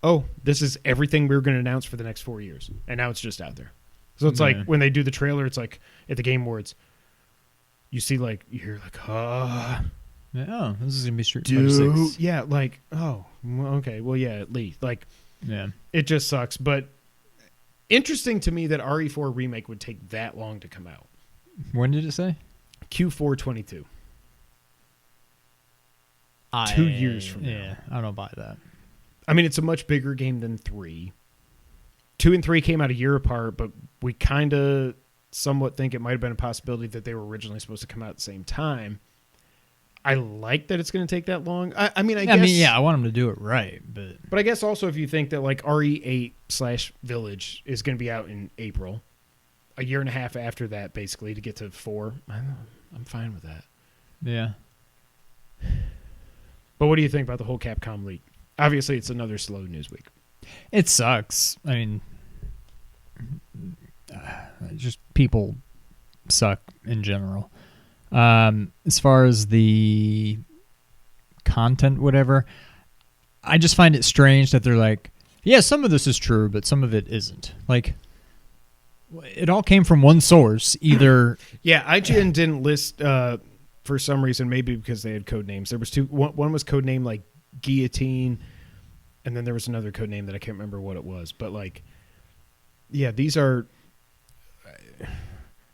oh, this is everything we were going to announce for the next 4 years. And now it's just out there. So it's like when they do the trailer, it's like at the Game Awards, you see like, you hear like, yeah, oh, this is going to be Street Fighter 6. Yeah, like, oh, okay, well, yeah, at least. Like, yeah, it just sucks. But interesting to me that RE4 Remake would take that long to come out. When did it say? Q4 22. 2 years from now. Yeah, I don't buy that. I mean, it's a much bigger game than 3. 2 and 3 came out a year apart, but we kind of somewhat think it might have been a possibility that they were originally supposed to come out at the same time. I like that it's going to take that long. I mean, I want them to do it right, but I guess also if you think that like RE8/Village is going to be out in April, a year and a half after that, basically to get to 4, I'm fine with that. Yeah. But what do you think about the whole Capcom leak? Obviously, it's another slow news week. It sucks. I mean, just people suck in general. As far as the content, whatever, I just find it strange that they're like, yeah, some of this is true, but some of it isn't. Like, it all came from one source, either. Yeah, IGN didn't list for some reason, maybe because they had code names. There was two. One was code name like Guillotine, and then there was another code name that I can't remember what it was. But like, yeah, these are.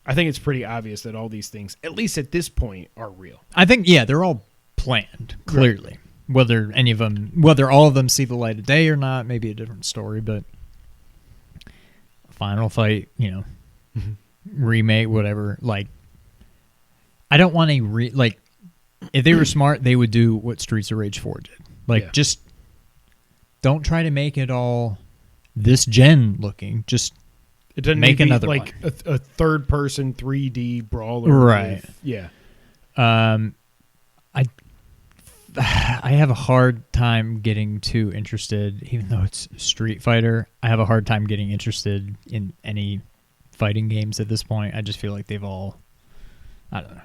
I think it's pretty obvious that all these things, at least at this point, are real. I think, yeah, they're all planned, clearly. Right. Whether all of them see the light of day or not, maybe a different story, but Final Fight, remake, whatever, like, I don't want like, if they were smart, they would do what Streets of Rage 4 did. Like, just don't try to make it all this gen looking, just it doesn't make need another like one. a third-person 3D brawler. Right. Yeah. I have a hard time getting too interested, even though it's Street Fighter. I have a hard time getting interested in any fighting games at this point. I just feel like they've all, I don't know.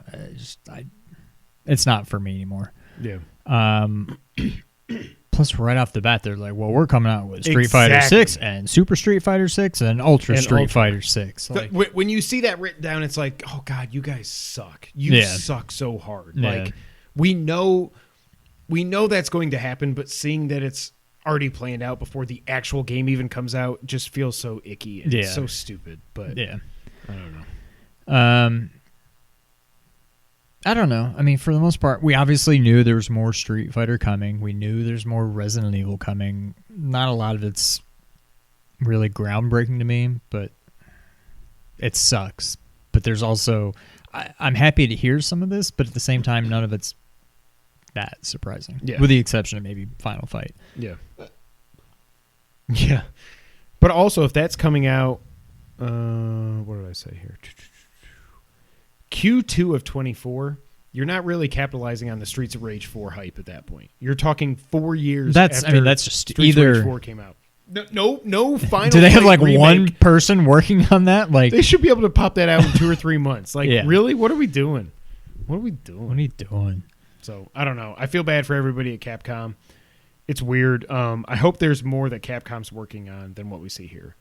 It's not for me anymore. Yeah. Plus, right off the bat, they're like, well, we're coming out with Street Fighter 6 and Super Street Fighter 6 and Ultra Street Fighter 6. Like, when you see that written down, it's like, oh, God, you guys suck. You suck so hard. Yeah. Like, we know that's going to happen, but seeing that it's already planned out before the actual game even comes out just feels so icky and so stupid. But yeah. I don't know. I don't know. I mean, for the most part, we obviously knew there was more Street Fighter coming. We knew there's more Resident Evil coming. Not a lot of it's really groundbreaking to me, but it sucks. But there's also, I'm happy to hear some of this, but at the same time, none of it's that surprising. Yeah. With the exception of maybe Final Fight. Yeah. Yeah. But also, if that's coming out, what did I say here? Q2 of 24, you're not really capitalizing on the Streets of Rage 4 hype at that point. You're talking 4 years after that's just Streets either of Rage 4 came out. No final. Do they have like remake. one person working on that? Like, they should be able to pop that out in 2 or 3 months. Like, really? What are we doing? What are you doing? So, I don't know. I feel bad for everybody at Capcom. It's weird. I hope there's more that Capcom's working on than what we see here.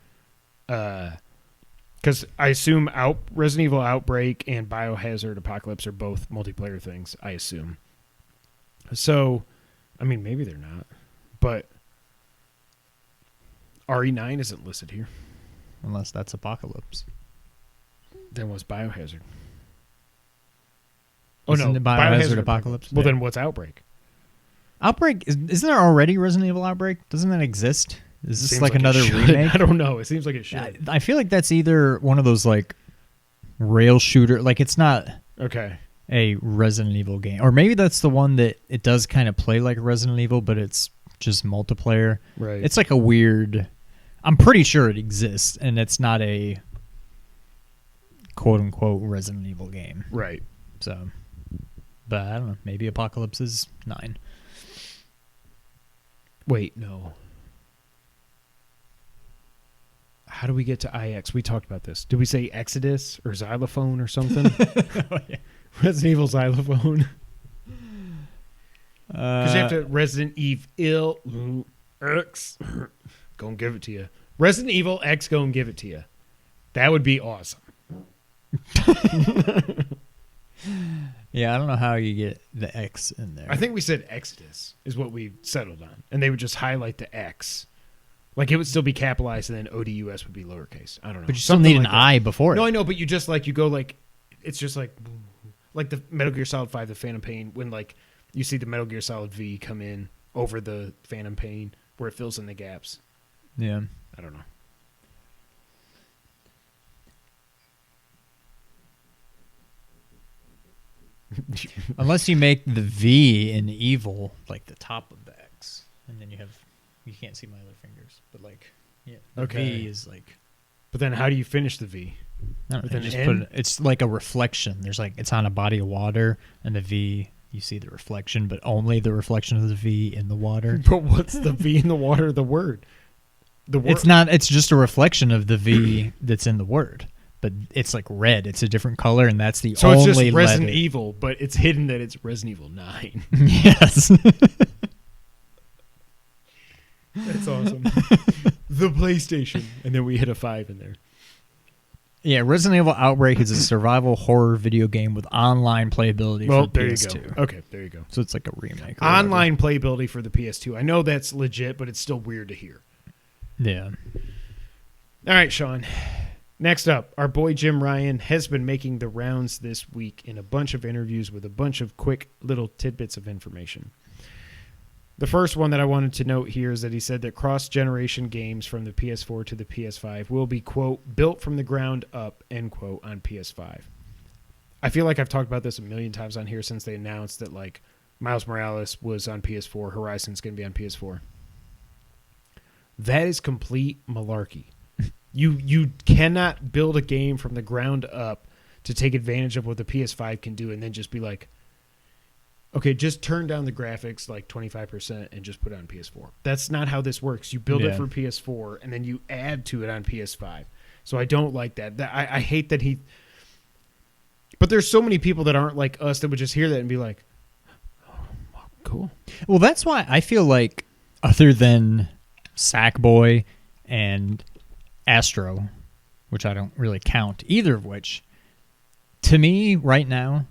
Because I assume Resident Evil Outbreak and Biohazard Apocalypse are both multiplayer things, I assume. So, I mean, maybe they're not. But RE9 isn't listed here. Unless that's Apocalypse. Then what's Biohazard? Isn't it Biohazard Apocalypse? Well, then what's Outbreak? Outbreak? Isn't there already Resident Evil Outbreak? Doesn't that exist? Is this Seems like another remake? I don't know. It seems like it should. I feel like that's either one of those like rail shooter. Like it's not a Resident Evil game. Or maybe that's the one that it does kind of play like Resident Evil, but it's just multiplayer. Right. It's like a weird... I'm pretty sure it exists, and it's not a quote-unquote Resident Evil game. Right. So, but I don't know. Maybe Apocalypse is 9. Wait, no. How do we get to IX? We talked about this. Did we say Exodus or Xylophone or something? Resident Evil Xylophone. Because you have to Resident Evil X. Go and give it to you. Resident Evil X, go and give it to you. That would be awesome. Yeah, I don't know how you get the X in there. I think we said Exodus is what we settled on. And they would just highlight the X. Like it would still be capitalized and then ODUS would be lowercase. I don't know. But you still need an I before it. No, I know, but you just like, you go like, it's just like the Metal Gear Solid 5, the Phantom Pain, when like you see the Metal Gear Solid V come in over the Phantom Pain where it fills in the gaps. Yeah. I don't know. Unless you make the V in evil like the top of the X, and then you can't see my other fingers, but like the V is like. But then how do you finish the V? With an N? It's like a reflection. There's like it's on a body of water, and the V you see the reflection, but only the reflection of the V in the water. But what's the V in the water? The word. It's not. It's just a reflection of the V that's in the word. But it's like red. It's a different color, and that's the so only it's just Resident letter. Evil, but it's hidden that it's Resident Evil 9. Yes. That's awesome. The PlayStation. And then we hit a 5 in there. Yeah, Resident Evil Outbreak is a survival horror video game with online playability for there PS2. you go. Okay, there you go. So it's like a remake. Online playability for the PS2. I know that's legit, but it's still weird to hear. Yeah. All right, Sean. Next up, our boy Jim Ryan has been making the rounds this week in a bunch of interviews with a bunch of quick little tidbits of information. The first one that I wanted to note here is that he said that cross-generation games from the PS4 to the PS5 will be, quote, built from the ground up, end quote, on PS5. I feel like I've talked about this a million times on here since they announced that, like, Miles Morales was on PS4, Horizon's going to be on PS4. That is complete malarkey. You cannot build a game from the ground up to take advantage of what the PS5 can do and then just be like, okay, just turn down the graphics like 25% and just put it on PS4. That's not how this works. You build it for PS4 and then you add to it on PS5. So I don't like that. I hate that he... But there's so many people that aren't like us that would just hear that and be like, oh, cool. Well, that's why I feel like other than Sackboy and Astro, which I don't really count, either of which, to me right now,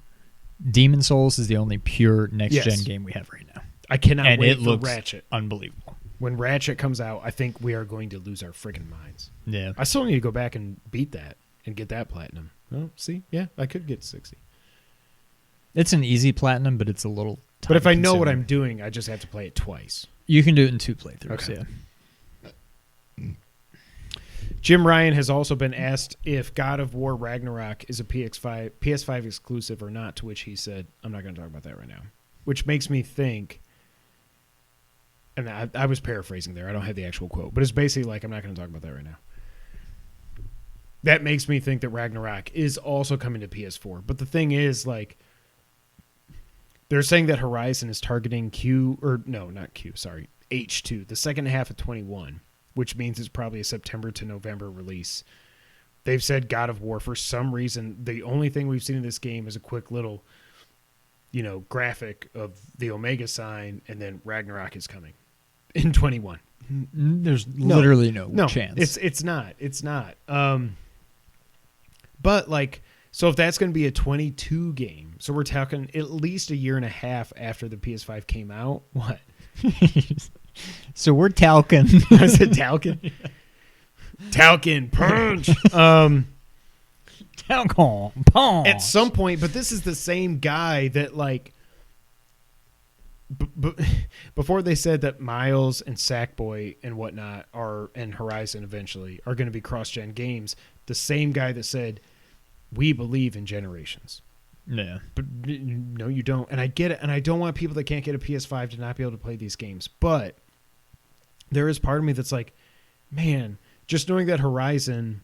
Demon Souls is the only pure next-gen game we have right now. I cannot and wait it for looks Ratchet. Unbelievable. When Ratchet comes out, I think we are going to lose our friggin' minds. Yeah. I still need to go back and beat that and get that platinum. Oh, see? Yeah, I could get 60. It's an easy platinum, but it's a little But if I know what time-consuming. I'm doing, I just have to play it twice. You can do it in 2 playthroughs, Okay. yeah. Jim Ryan has also been asked if God of War Ragnarok is a PS5 exclusive or not, to which he said, I'm not going to talk about that right now. Which makes me think, and I was paraphrasing there, I don't have the actual quote, but it's basically like, I'm not going to talk about that right now. That makes me think that Ragnarok is also coming to PS4. But the thing is, like, they're saying that Horizon is targeting H2, the second half of 21. Which means it's probably a September to November release. They've said God of War, for some reason, the only thing we've seen in this game is a quick little, graphic of the Omega sign, and then Ragnarok is coming in 21. There's literally no chance. It's not. But, like, so if that's going to be a 22 game, so we're talking at least a year and a half after the PS5 came out. What? So we're talking. I said Talcon. Talcon punch. Talcon punch. At some point, but this is the same guy that, like, before they said that Miles and Sackboy and whatnot and Horizon eventually are going to be cross-gen games, the same guy that said, we believe in generations. Yeah. But no, you don't. And I get it. And I don't want people that can't get a PS5 to not be able to play these games. But there is part of me that's like, man, just knowing that Horizon,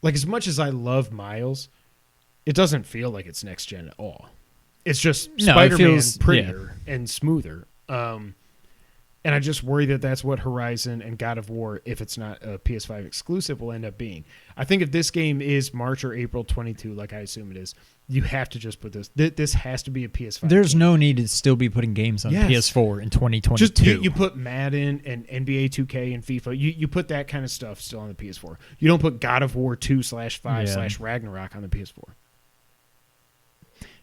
like, as much as I love Miles, it doesn't feel like it's next gen at all. It's just Spider-Man prettier and smoother. And I just worry that that's what Horizon and God of War, if it's not a PS5 exclusive, will end up being. I think if this game is March or April 22, like I assume it is, you have to just put this. This has to be a PS5 There's game. no need to still be putting games on PS4 in 2022. Just you put Madden and NBA 2K and FIFA. You put that kind of stuff still on the PS4. You don't put God of War 2/5/Ragnarok on the PS4.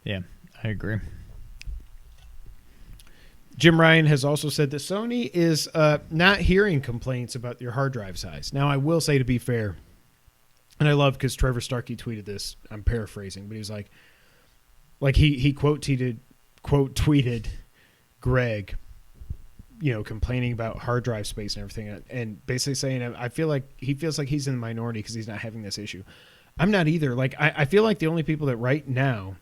Yeah, I agree. Jim Ryan has also said that Sony is not hearing complaints about your hard drive size. Now, I will say, to be fair, and I love because Trevor Starkey tweeted this. I'm paraphrasing, but he was like he quote tweeted Greg, complaining about hard drive space and everything, and basically saying, I feel like he feels like he's in the minority because he's not having this issue. I'm not either. Like, I feel like the only people that right now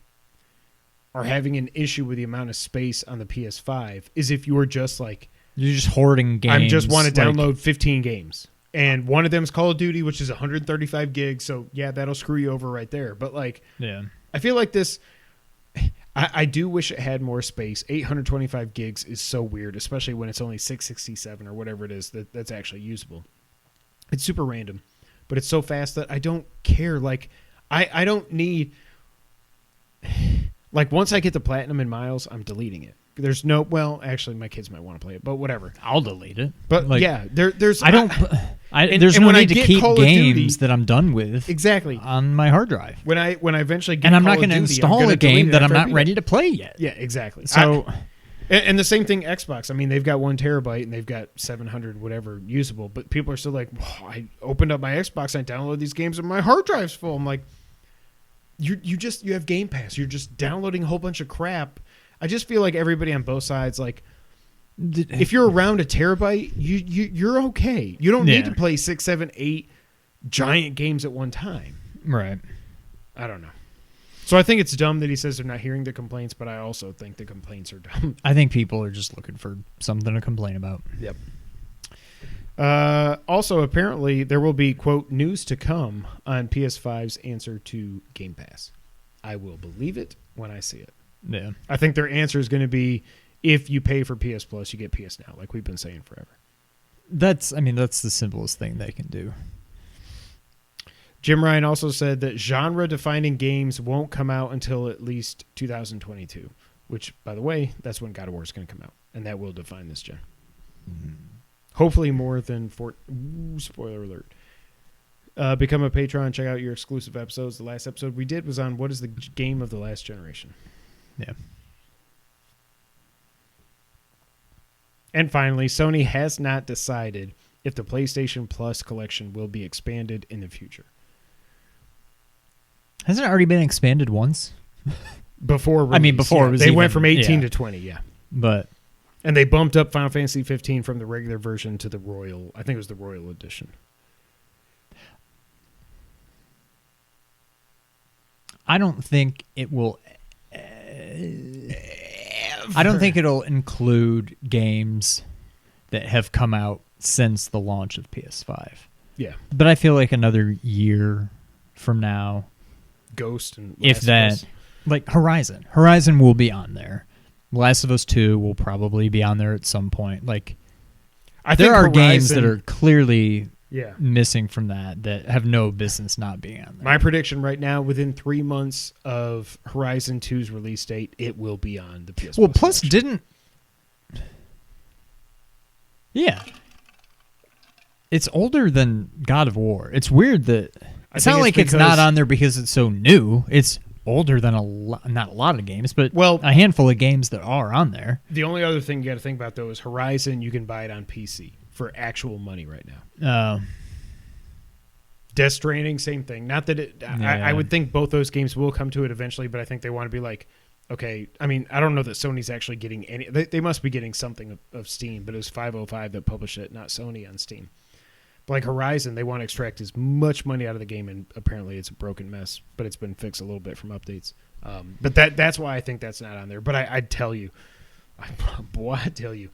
are having an issue with the amount of space on the PS5 is if you're just like, you're just hoarding games. I just want to like- download 15 games. And one of them is Call of Duty, which is 135 gigs. So, yeah, that'll screw you over right there. But, like, yeah. I feel like this, I do wish it had more space. 825 gigs is so weird, especially when it's only 667 or whatever it is that's actually usable. It's super random, but it's so fast that I don't care. Like, I don't need, like, once I get the platinum in Miles, I'm deleting it. There's no, well, actually, my kids might want to play it, but whatever. I'll delete it. But, like, yeah, there's, I don't. There's and no when I need to get keep Call of Duty- games that I'm done with exactly. on my hard drive. When I eventually get And I'm Call not of going to Duty, I'm install gonna a game delete it that I'm after I not beat ready it. to play yet. Yeah, exactly. So, And the same thing, Xbox. I mean, they've got 1 terabyte and they've got 700 whatever usable, but people are still like, I opened up my Xbox, I downloaded these games, and my hard drive's full. I'm like, you have Game Pass. You're just downloading a whole bunch of crap. I just feel like everybody on both sides, like, if you're around a terabyte, you're okay. You don't need to play 6, 7, 8 giant games at one time. right. I don't know. So I think it's dumb that he says they're not hearing the complaints, but I also think the complaints are dumb. I think people are just looking for something to complain about. Yep. Also, apparently, there will be, quote, news to come on PS5's answer to Game Pass. I will believe it when I see it. Yeah. I think their answer is going to be, if you pay for PS Plus, you get PS Now, like we've been saying forever. That's the simplest thing they can do. Jim Ryan also said that genre-defining games won't come out until at least 2022, which, by the way, that's when God of War is going to come out, and that will define this gen. Hopefully more than spoiler alert. Become a patron. Check out your exclusive episodes. The last episode we did was on what is the game of the last generation. Yeah. And finally, Sony has not decided if the PlayStation Plus collection will be expanded in the future. Hasn't it already been expanded once? Before release, I mean, before it was they went even- from 18 yeah. to 20, yeah. But And they bumped up Final Fantasy 15 from the regular version to the Royal. I think it was the Royal Edition. I don't think it will. I don't think it'll include games that have come out since the launch of PS5. Yeah. But I feel like another year from now, Ghost and if Last of that, Us. like Horizon will be on there. Last of Us 2 will probably be on there at some point. Like, I there think are games that Horizon- are clearly Yeah. missing from that have no business not being on there. My prediction right now, within 3 months of Horizon 2's release date, it will be on the PS Well, Plus collection. didn't. Yeah. It's older than God of War. It's weird that it's not like it's not on there because it's so new. It's older than not a lot of games, but a handful of games that are on there. The only other thing you got to think about, though, is Horizon, you can buy it on PC for actual money right now. Death Stranding, same thing. Not that it... I would think both those games will come to it eventually, but I think they want to be like, okay, I mean, I don't know that Sony's actually getting any... They must be getting something of Steam, but it was 505 that published it, not Sony on Steam. But like Horizon, they want to extract as much money out of the game, and apparently it's a broken mess, but it's been fixed a little bit from updates. But that's why I think that's not on there. But I'd tell you. I'd tell you.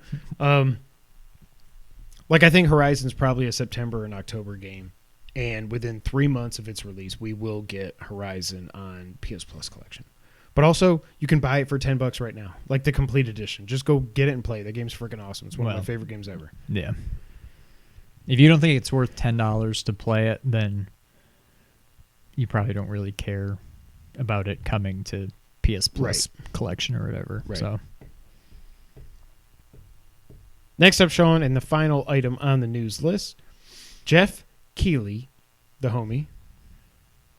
Like, I think Horizon's probably a September and October game, and within 3 months of its release, we will get Horizon on PS Plus collection. But also, you can buy it for $10 right now, like the complete edition. Just go get it and play. That game's freaking awesome. It's one of my favorite games ever. Yeah. If you don't think it's worth $10 to play it, then you probably don't really care about it coming to PS Plus collection or whatever. Right. So. Next up, Sean, and the final item on the news list, Jeff Keighley, the homie,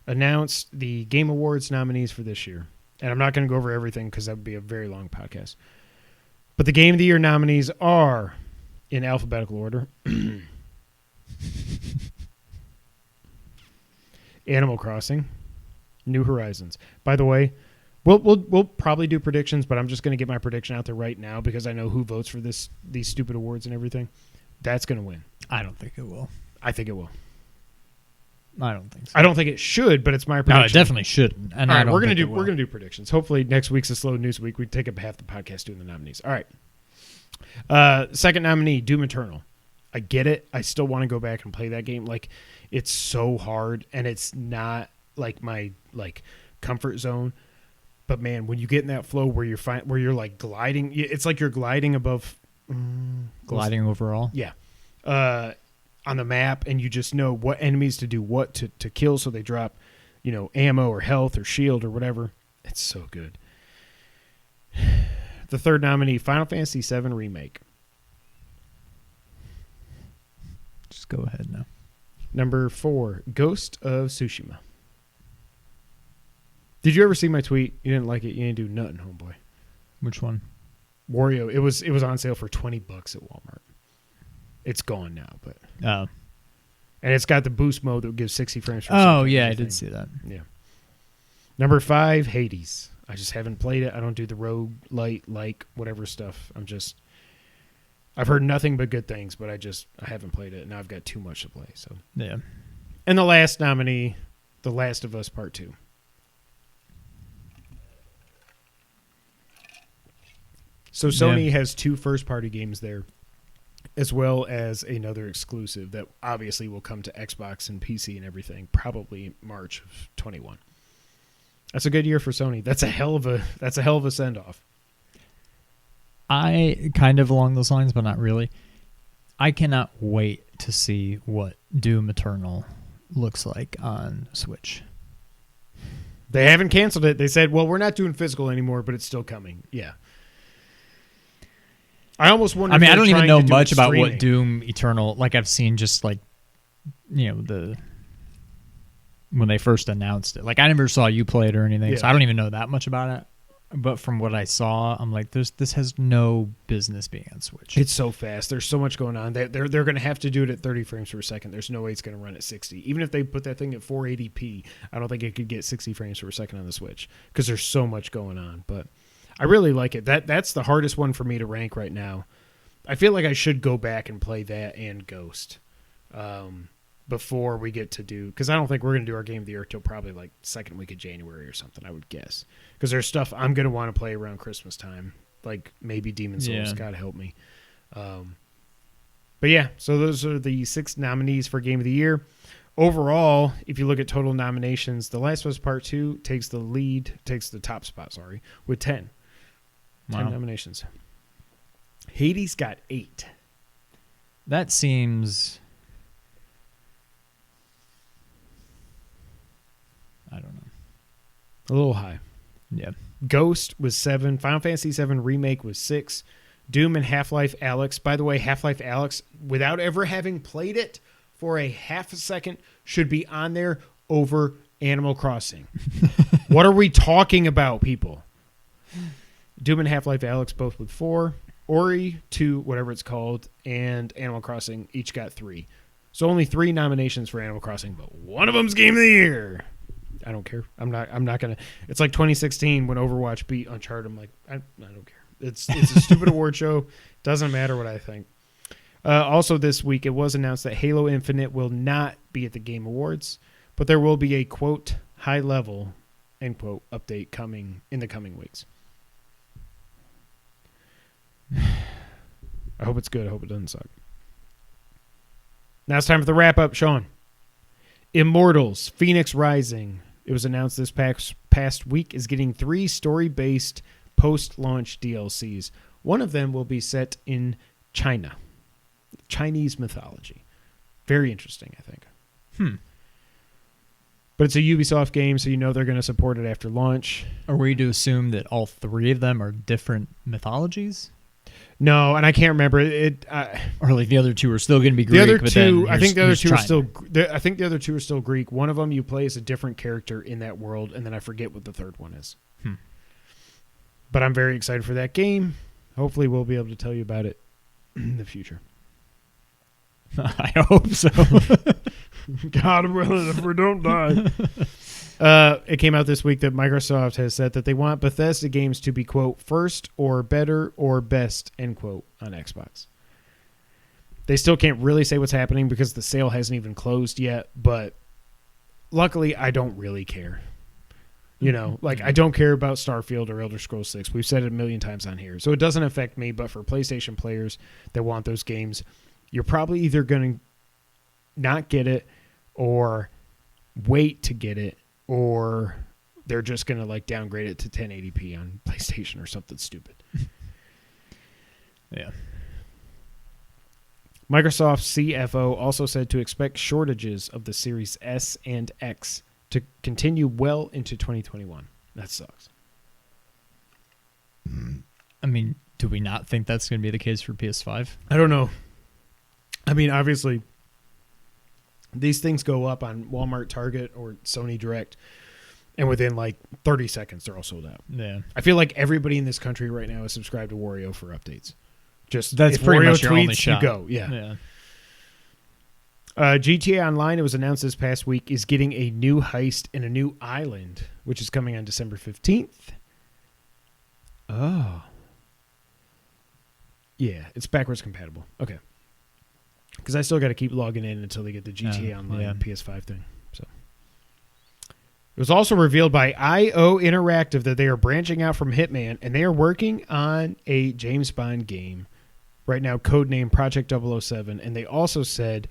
announced the Game Awards nominees for this year. And I'm not going to go over everything because that would be a very long podcast. But the Game of the Year nominees are, in alphabetical order, Animal Crossing, New Horizons. By the way, we'll probably do predictions, but I'm just going to get my prediction out there right now because I know who votes for these stupid awards and everything. That's going to win. I don't think it will. I think it will. I don't think so. I don't think it should, but it's my prediction. No, it definitely shouldn't. And All I right, don't we're think gonna do predictions. Hopefully next week's a slow news week. We take up half the podcast doing the nominees. All right. Second nominee, Doom Eternal. I get it. I still want to go back and play that game. Like, it's so hard, and it's not like my comfort zone. But man, when you get in that flow where you're like gliding, it's like you're gliding above. gliding overall. Yeah. On the map, and you just know what enemies to do, what to kill, so they drop, ammo or health or shield or whatever. It's so good. The third nominee, Final Fantasy VII Remake. Just go ahead now. Number 4, Ghost of Tsushima. Did you ever see my tweet? You didn't like it. You didn't do nothing, homeboy. Which one? Wario. It was on sale for $20 at Walmart. It's gone now, but Oh. and it's got the boost mode that gives 60 frames per second. Oh, yeah, I did see that. Yeah. Number 5, Hades. I just haven't played it. I don't do the rogue light whatever stuff. I've heard nothing but good things, but I haven't played it, and I've got too much to play. So Yeah. And the last nominee, The Last of Us Part 2. So Sony has 2 first-party games there, as well as another exclusive that obviously will come to Xbox and PC and everything, probably March of 21. That's a good year for Sony. That's a hell of a send-off. I kind of along those lines, but not really. I cannot wait to see what Doom Eternal looks like on Switch. They haven't canceled it. They said, well, we're not doing physical anymore, but it's still coming. Yeah. I almost wonder. I mean, I don't even know much about streaming. what Doom Eternal. Like, I've seen just like, when they first announced it. Like, I never saw you play it or anything, so I don't even know that much about it. But from what I saw, I'm like, this has no business being on Switch. It's so fast. There's so much going on. They're going to have to do it at 30 frames per second. There's no way it's going to run at 60. Even if they put that thing at 480p, I don't think it could get 60 frames per second on the Switch because there's so much going on. But I really like it. That's the hardest one for me to rank right now. I feel like I should go back and play that and Ghost before we get to do, because I don't think we're going to do our Game of the Year till probably like second week of January or something, I would guess. Because there's stuff I'm going to want to play around Christmas time, like maybe Demon's Souls. God help me. But yeah, so those are the 6 nominees for Game of the Year. Overall, if you look at total nominations, The Last of Us Part 2 takes the top spot, with 10. Wow. 10 nominations. Hades got 8. That seems, I don't know, A little high. Yeah. Ghost was 7. Final Fantasy VII Remake was 6. Doom and Half-Life Alyx. By the way, Half-Life Alyx, without ever having played it for a half a second, should be on there over Animal Crossing. What are we talking about, people? Doom and Half-Life Alyx both with 4. Ori 2, whatever it's called, and Animal Crossing each got 3. So only 3 nominations for Animal Crossing, but one of them's Game of the Year. I don't care. I'm not gonna. It's like 2016 when Overwatch beat Uncharted. I'm like, I don't care. It's a stupid award show. Doesn't matter what I think. Also this week, it was announced that Halo Infinite will not be at the Game Awards, but there will be a quote high level end quote update coming in the coming weeks. I hope it's good. I hope it doesn't suck. Now it's time for the wrap up, Sean. Immortals: Phoenix Rising. It was announced this past week is getting 3 story-based post-launch DLCs. One of them will be set in China. Chinese mythology. Very interesting, I think. But it's a Ubisoft game, so you know they're going to support it after launch. Are we to assume that all 3 of them are different mythologies? No, and I can't remember it. Or like the other 2 are still going to be Greek. The other but 2, then I think the other 2 are China. still. I think the other 2 are still Greek. One of them you play as a different character in that world, and then I forget what the third one is. But I'm very excited for that game. Hopefully, we'll be able to tell you about it in the future. I hope so. God willing, if we don't die. It came out this week that Microsoft has said that they want Bethesda games to be, quote, first or better or best, end quote, on Xbox. They still can't really say what's happening because the sale hasn't even closed yet, but luckily, I don't really care. You know, like I don't care about Starfield or Elder Scrolls 6. We've said it a million times on here. So it doesn't affect me, but for PlayStation players that want those games, you're probably either going to not get it or wait to get it, or they're just going to like downgrade it to 1080p on PlayStation or something stupid. Yeah. Microsoft CFO also said to expect shortages of the Series S and X to continue well into 2021. That sucks. I mean, do we not think that's going to be the case for PS5? I don't know. I mean, obviously, these things go up on Walmart, Target, or Sony Direct, and within like 30 seconds, they're all sold out. Yeah. I feel like everybody in this country right now is subscribed to Wario for updates. Just That's if pretty Wario much your tweets, only shot. you go. Yeah. Yeah. GTA Online, it was announced this past week, is getting a new heist and a new island, which is coming on December 15th. Oh. Yeah, it's backwards compatible. Okay. Because I still got to keep logging in until they get the GTA Online PS5 thing. So it was also revealed by IO Interactive that they are branching out from Hitman, and they are working on a James Bond game right now, codenamed Project 007. And they also said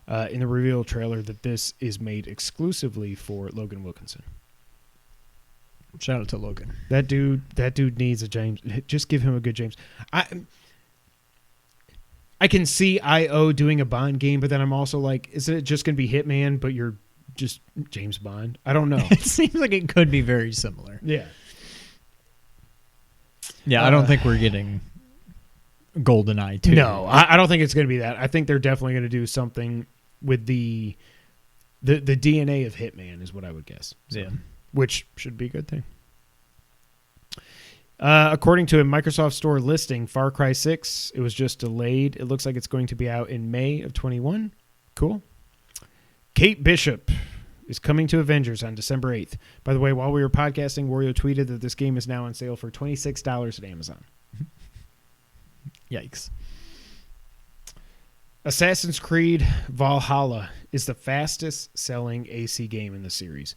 in the reveal trailer that this is made exclusively for Logan Wilkinson. Shout out to Logan. That dude needs a James. Just give him a good James. I can see IO doing a Bond game, but then I'm also like, isn't it just going to be Hitman, but you're just James Bond? I don't know. It seems like it could be very similar. Yeah. Yeah, I don't think we're getting GoldenEye 2. No, I don't think it's going to be that. I think they're definitely going to do something with the DNA of Hitman is what I would guess. So, Yeah. which should be a good thing. According to a Microsoft Store listing, Far Cry 6, it was just delayed. It looks like it's going to be out in May of 21. Cool. Kate Bishop is coming to Avengers on December 8th. By the way, while we were podcasting, Wario tweeted that this game is now on sale for $26 at Amazon. Yikes. Assassin's Creed Valhalla is the fastest selling AC game in the series.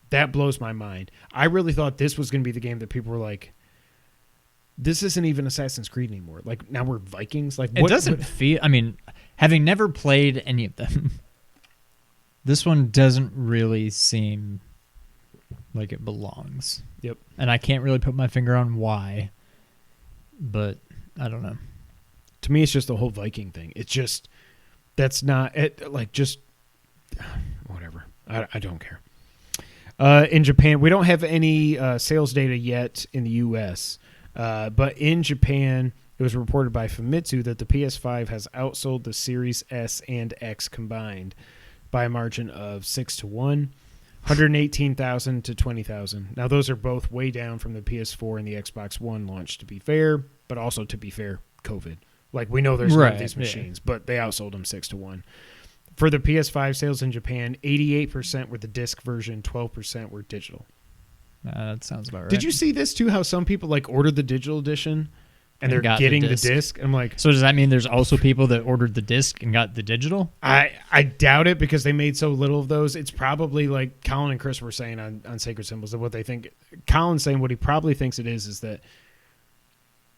That blows my mind. I really thought this was going to be the game that people were like, this isn't even Assassin's Creed anymore. Like, now we're Vikings. Like, It doesn't feel... I mean, having never played any of them, this one doesn't really seem like it belongs. Yep. And I can't really put my finger on why, but I don't know. To me, it's just the whole Viking thing. It's just, that's not, just, whatever. I don't care. In Japan, we don't have any sales data yet in the U.S., but in Japan, it was reported by Famitsu that the PS5 has outsold the Series S and X combined by a margin of 6-1, 118,000 to 20,000. Now, those are both way down from the PS4 and the Xbox One launch, to be fair, but also, to be fair, COVID. Like, we know there's none of these machines, but they outsold them 6-1. For the PS5 sales in Japan, 88% were the disc version, 12% were digital. That sounds about right. Did you see this too? How some people like ordered the digital edition and they're got getting the the disc. disc? I'm like, So does that mean there's also people that ordered the disc and got the digital? I doubt it because they made so little of those. It's probably like Colin and Chris were saying on Sacred Symbols that what they think. Colin's saying what he probably thinks it is that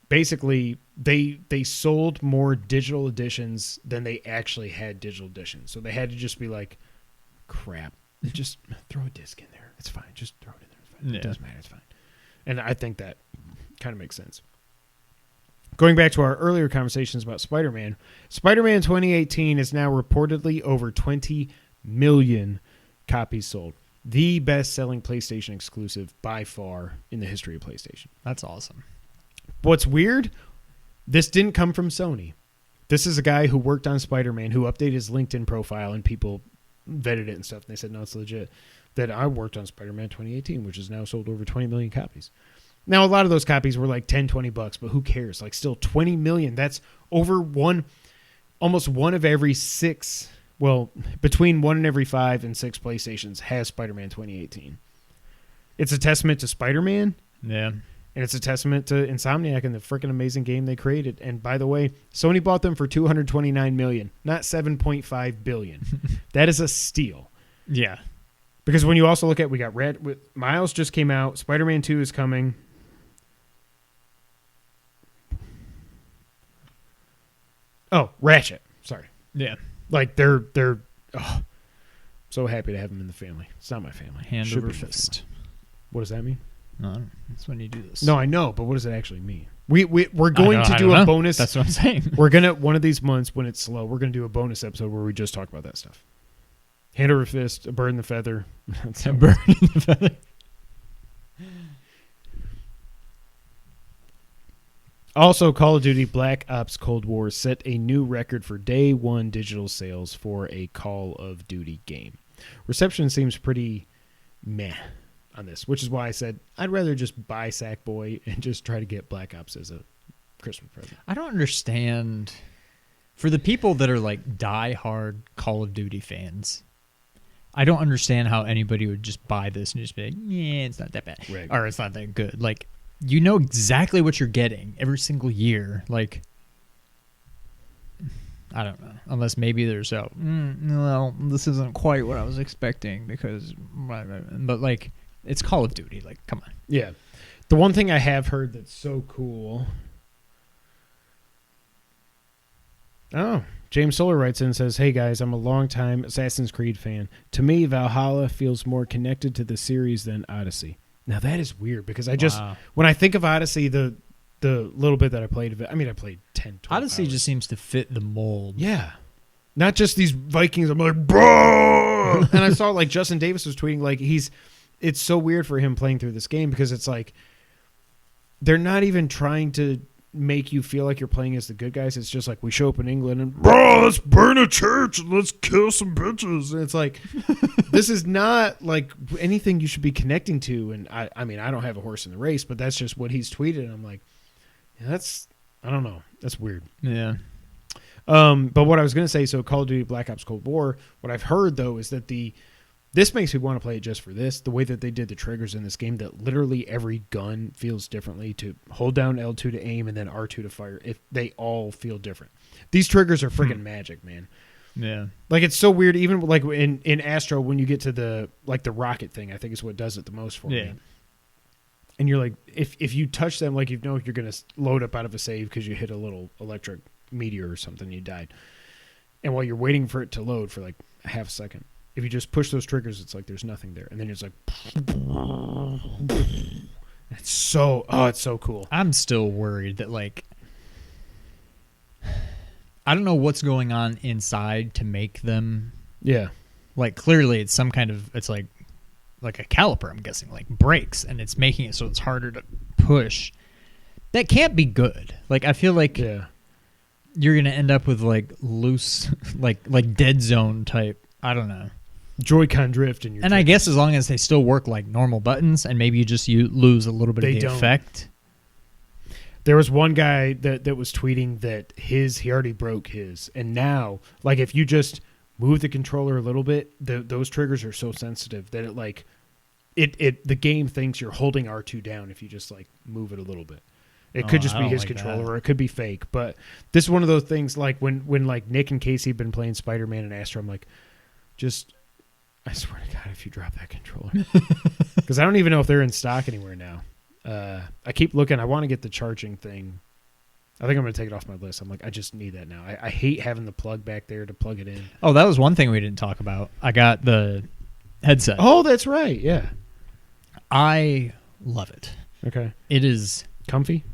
basically they sold more digital editions than they actually had digital editions. So they had to just be like, crap, just throw a disc in there. It's fine. Just throw it in there. It's fine. Yeah. It doesn't matter. It's fine. And I think that kind of makes sense. Going back to our earlier conversations about Spider-Man, Spider-Man 2018 is now reportedly over 20 million copies sold. The best-selling PlayStation exclusive by far in the history of PlayStation. That's awesome. What's weird, this didn't come from Sony. This is a guy who worked on Spider-Man who updated his LinkedIn profile and people vetted it and stuff. And they said, no, it's legit. That I worked on Spider-Man 2018, which has now sold over 20 million copies. Now, a lot of those copies were like $10-20, but who cares? Like, still 20 million. That's over almost one of every six. Well, between 1 in every 5 and 6 PlayStations has Spider-Man 2018. It's a testament to Spider-Man. Yeah. And it's a testament to Insomniac and the freaking amazing game they created. And by the way, Sony bought them for $229 million, not $7.5 billion. That is a steal. Yeah. Because when you also look at, we got Miles just came out. Spider-Man 2 is coming. Oh, Ratchet. Sorry. Yeah. Like they're so happy to have him in the family. It's not my family. Hand over fist. What does that mean? No, that's when you do this. No, I know, but what does it actually mean? We're going to do a bonus. That's what I'm saying. We're gonna one of these months when it's slow. We're gonna do a bonus episode where we just talk about that stuff. Hand over fist, a bird in the feather. A bird in the feather. Also, Call of Duty Black Ops Cold War set a new record for day one digital sales for a Call of Duty game. Reception seems pretty meh on this, which is why I said I'd rather just buy Sackboy and just try to get Black Ops as a Christmas present. I don't understand. For the people that are like die-hard Call of Duty fans, I don't understand how anybody would just buy this and just be like, yeah, it's not that bad. Right. Or it's not that good. Like, you know exactly what you're getting every single year. Like, I don't know. Unless maybe there's well, this isn't quite what I was expecting because, but like, it's Call of Duty. Like, come on. Yeah. The one thing I have heard that's so cool. Oh, James Solar writes in and says, hey guys, I'm a longtime Assassin's Creed fan. To me, Valhalla feels more connected to the series than Odyssey. Now that is weird because when I think of Odyssey, the little bit that I played of it, I mean, I played 10, 12 Odyssey hours. just seems to fit the mold. Yeah. Not just these Vikings. I'm like, bro. And I saw like Justin Davis was tweeting like it's so weird for him playing through this game because it's like they're not even trying to make you feel like you're playing as the good guys. It's just like we show up in England and bro, let's burn a church and let's kill some bitches. And it's like this is not like anything you should be connecting to. And I mean, I don't have a horse in the race, but that's just what he's tweeted. And I'm like, yeah, I don't know. That's weird. Yeah. But what I was going to say, so Call of Duty Black Ops Cold War, what I've heard, though, is that this makes me want to play it just for this. The way that they did the triggers in this game, that literally every gun feels differently. To hold down L2 to aim and then R2 to fire, they all feel different. These triggers are freaking magic, man. Yeah. Like, it's so weird. Even like in Astro, when you get to the rocket thing, I think is what does it the most for me. And you're like, if you touch them, like, you know you're going to load up out of a save because you hit a little electric meteor or something, you died. And while you're waiting for it to load for like a half a second, if you just push those triggers, it's like there's nothing there. And then it's like, it's so cool. I'm still worried that, like, I don't know what's going on inside to make them. Yeah. Like, clearly it's some kind of, it's like a caliper, I'm guessing, like brakes, and it's making it so it's harder to push. That can't be good. Like, I feel like you're going to end up with like loose, like dead zone type. I don't know. Joy-Con drift in your. And I guess as long as they still work like normal buttons, and maybe you lose a little bit of the effect. There was one guy that was tweeting that he already broke his, and now, like, if you just move the controller a little bit, those triggers are so sensitive that the game thinks you're holding R2 down if you just like move it a little bit. It could just be his controller, or it could be fake. But this is one of those things, like when like Nick and Casey have been playing Spider-Man and Astro, I'm like, I swear to God, if you drop that controller. Because I don't even know if they're in stock anywhere now. I keep looking. I want to get the charging thing. I think I'm going to take it off my list. I'm like, I just need that now. I hate having the plug back there to plug it in. Oh, that was one thing we didn't talk about. I got the headset. Oh, that's right. Yeah. I love it. Okay. It is comfy.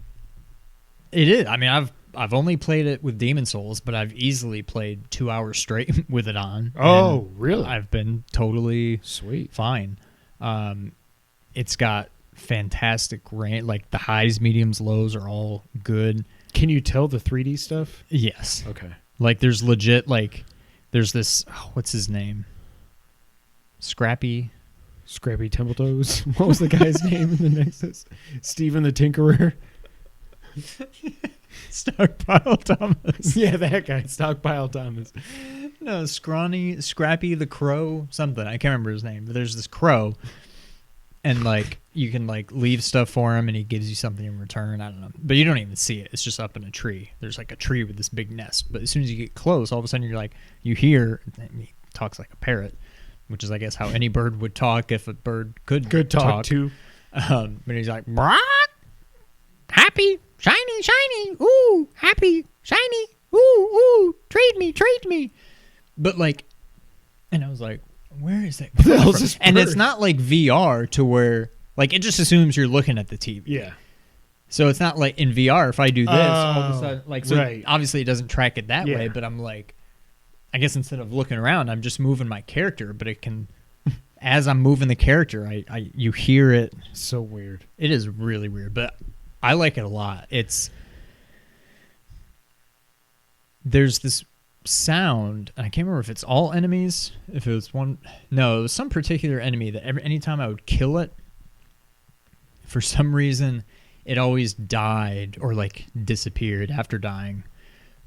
It is. I mean, I've only played it with Demon Souls, but I've easily played 2 hours straight with it on. Oh, really? I've been totally sweet, fine. It's got fantastic range. Like, the highs, mediums, lows are all good. Can you tell the 3D stuff? Yes. Okay. Like, there's legit, like, there's this, what's his name? Scrappy Templetoes. What was the guy's name in the Nexus? Steven the Tinkerer. Stockpile Thomas. Yeah, that guy. Stockpile Thomas. No, Scrappy the Crow, something. I can't remember his name. But there's this crow, and like you can like leave stuff for him, and he gives you something in return. I don't know, but you don't even see it. It's just up in a tree. There's like a tree with this big nest. But as soon as you get close, all of a sudden you hear, and he talks like a parrot. which is I guess how any bird would talk if a bird could talk too. But he's like, "Brock, happy, shiny, shiny, ooh, happy, shiny, ooh, trade me. But like, and I was like, where is that? And it's not like VR to where like it just assumes you're looking at the TV. Yeah. So it's not like in VR if I do this, all of a sudden, like, so right. Obviously it doesn't track it that way. But I'm like, I guess instead of looking around, I'm just moving my character. But it can, as I'm moving the character, you hear it. So weird. It is really weird, but I like it a lot. There's this sound, and I can't remember if it's all enemies, if it was one. No, it was some particular enemy that anytime I would kill it, for some reason, it always died or like disappeared after dying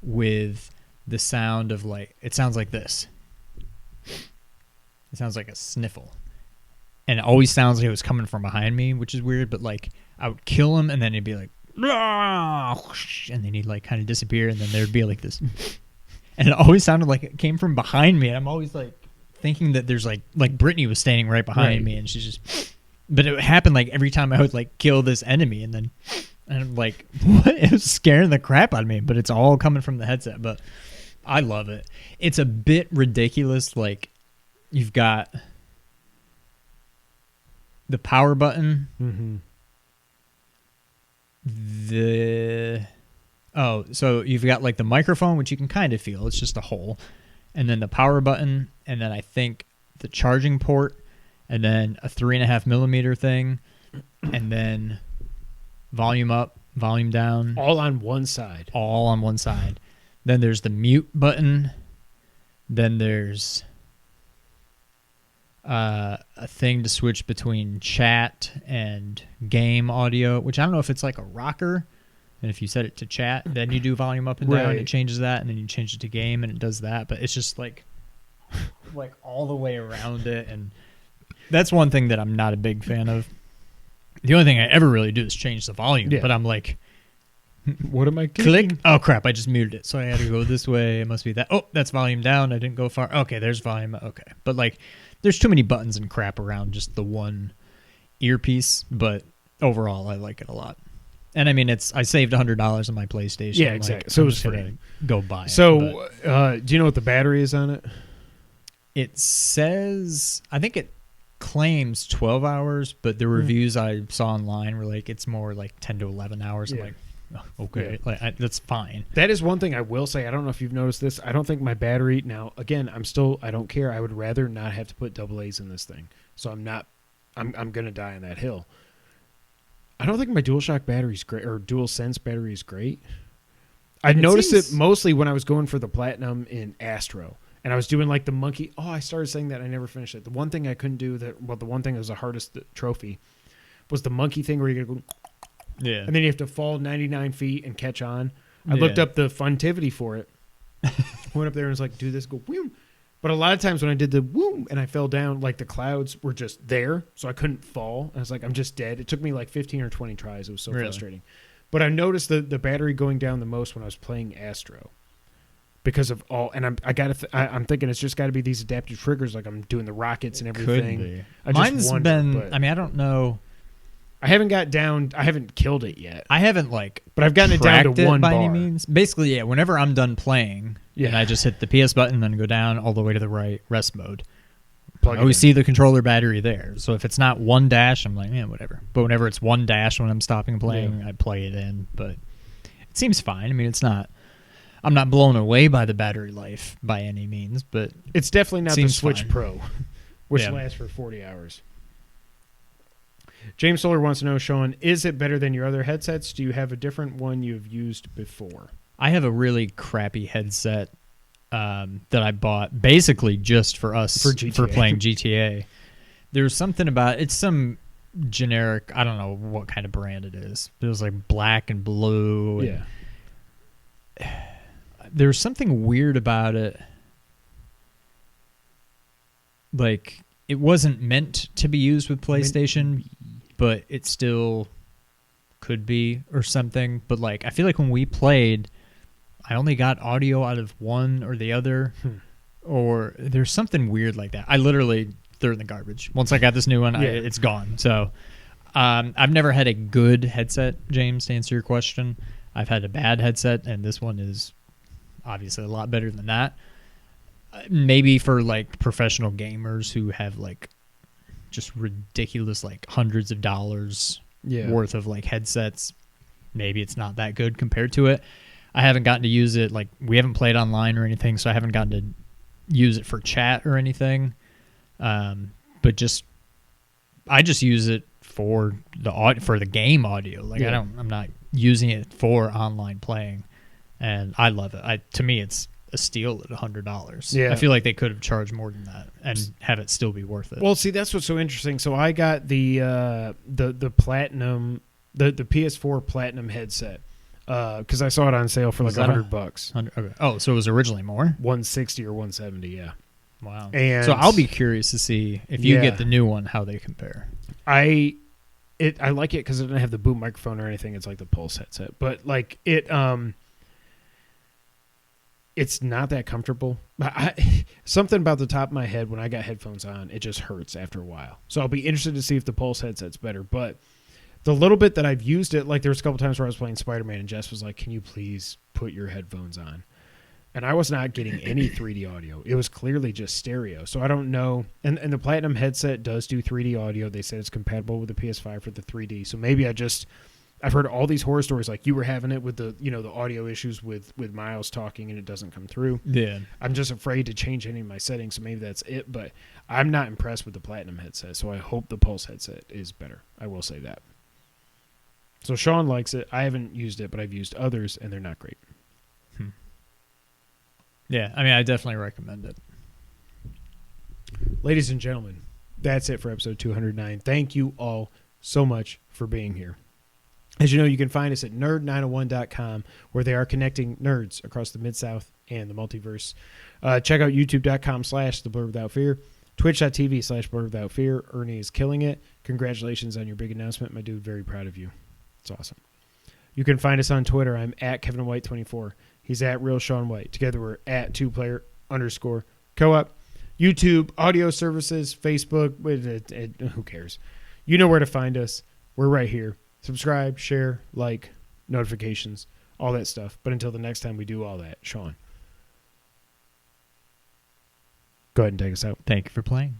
with the sound of like, it sounds like this. It sounds like a sniffle. And it always sounds like it was coming from behind me, which is weird, but like I would kill him and then it'd be like, and then he'd like kind of disappear and then there'd be like this. And it always sounded like it came from behind me. And I'm always like thinking that there's like Brittany was standing right behind me and she's just, but it happened like every time I would like kill this enemy and I'm like, what? It was scaring the crap out of me, but it's all coming from the headset. But I love it. It's a bit ridiculous. Like you've got the power button, so you've got like the microphone, which you can kind of feel. It's just a hole. And then the power button. And then I think the charging port. And then a 3.5 millimeter thing. And then volume up, volume down. All on one side. All on one side. Then there's the mute button. Then there's a thing to switch between chat and game audio, which I don't know if it's like a rocker. And if you set it to chat, then you do volume up and down, it changes that, and then you change it to game, and it does that. But it's just like all the way around it, and that's one thing that I'm not a big fan of. The only thing I ever really do is change the volume, but I'm like, what am I clicking? Click. Oh, crap, I just muted it, so I had to go this way. It must be that. Oh, that's volume down. I didn't go far. Okay, there's volume. Okay. But like, there's too many buttons and crap around just the one earpiece, but overall, I like it a lot. And I mean, I saved $100 on my PlayStation. Yeah, exactly. Like, so it it was was free. Go buy it. So, do you know what the battery is on it? It says, I think it claims 12 hours, but the reviews I saw online were like, it's more like 10 to 11 hours. I'm like, oh, okay, like that's fine. That is one thing I will say. I don't know if you've noticed this. I don't think my battery, now, again, I don't care. I would rather not have to put AA's in this thing. So I'm going to die on that hill. I don't think my DualShock battery is great, or DualSense battery is great. I noticed it mostly when I was going for the platinum in Astro, and I was doing like the monkey. Oh, I started saying that. I never finished it. The one thing I couldn't do the one thing that was the hardest trophy was the monkey thing where you go, and then you have to fall 99 feet and catch on. I looked up the funtivity for it. Went up there and was like, do this, go, whoom. But a lot of times when I did the whoom and I fell down, like the clouds were just there, so I couldn't fall. I was like, I'm just dead. It took me like 15 or 20 tries. It was so frustrating. But I noticed the battery going down the most when I was playing Astro because of all. And I'm thinking it's just got to be these adaptive triggers, like I'm doing the rockets and everything. Could be. Mine's been. I mean, I don't know. I haven't got down. I haven't killed it yet. I haven't but I've gotten it down to one by bar. Any means. Basically, yeah. Whenever I'm done playing, and I just hit the PS button, then go down all the way to the right, rest mode. I always see the controller battery there. So if it's not one dash, I'm like, whatever. But whenever it's one dash when I'm stopping playing, I play it in. But it seems fine. I mean, it's not. I'm not blown away by the battery life by any means, but it's definitely not the Switch fine. Pro, which lasts for 40 hours. James Solar wants to know, Sean, is it better than your other headsets? Do you have a different one you've used before? I have a really crappy headset that I bought basically just for us for playing GTA. There's something about it's some generic, I don't know what kind of brand it is. It was like black and blue. And there's something weird about it. Like, it wasn't meant to be used with PlayStation, but it still could be or something. But like, I feel like when we played, I only got audio out of one or the other, or there's something weird like that. I literally threw it in the garbage. Once I got this new one, it's gone. So I've never had a good headset, James, to answer your question. I've had a bad headset, and this one is obviously a lot better than that. Maybe for like professional gamers who have like just ridiculous, like hundreds of dollars worth of like headsets, maybe it's not that good compared to it. I haven't gotten to use it. Like, we haven't played online or anything, so I haven't gotten to use it for chat or anything. But I just use it for the game audio. Like, I'm not using it for online playing, and I love it. To me, it's a steal at $100. Yeah. I feel like they could have charged more than that and have it still be worth it. Well, see, that's what's so interesting. So I got the platinum, the PS4 platinum headset because I saw it on sale for like $100. Okay. Oh, so it was originally more? 160 or 170, yeah. Wow. And so I'll be curious to see if you get the new one, how they compare. I like it because it doesn't have the boom microphone or anything. It's like the Pulse headset, but like it's not that comfortable. Something about the top of my head when I got headphones on, it just hurts after a while. So I'll be interested to see if the Pulse headset's better. But the little bit that I've used it, like there was a couple times where I was playing Spider-Man and Jess was like, "Can you please put your headphones on?" And I was not getting any 3D audio. It was clearly just stereo. So I don't know. And the Platinum headset does do 3D audio. They said it's compatible with the PS5 for the 3D. So maybe I've heard all these horror stories like you were having it with the audio issues with Miles talking and it doesn't come through. Yeah. I'm just afraid to change any of my settings, so maybe that's it. But I'm not impressed with the Platinum headset, so I hope the Pulse headset is better. I will say that. So Sean likes it. I haven't used it, but I've used others, and they're not great. Yeah, I mean, I definitely recommend it. Ladies and gentlemen, that's it for episode 209. Thank you all so much for being here. As you know, you can find us at nerd901.com, where they are connecting nerds across the Mid-South and the multiverse. Check out youtube.com/theblurwithoutfear, twitch.tv/blurwithoutfear. Ernie is killing it. Congratulations on your big announcement, my dude. Very proud of you. It's awesome. You can find us on Twitter. I'm at KevinWhite24. He's at Real Sean White. Together we're at 2player_co-op. YouTube, audio services, Facebook. Who cares? You know where to find us. We're right here. Subscribe, share, like, notifications, all that stuff. But until the next time we do all that, Sean, go ahead and take us out. Thank you for playing.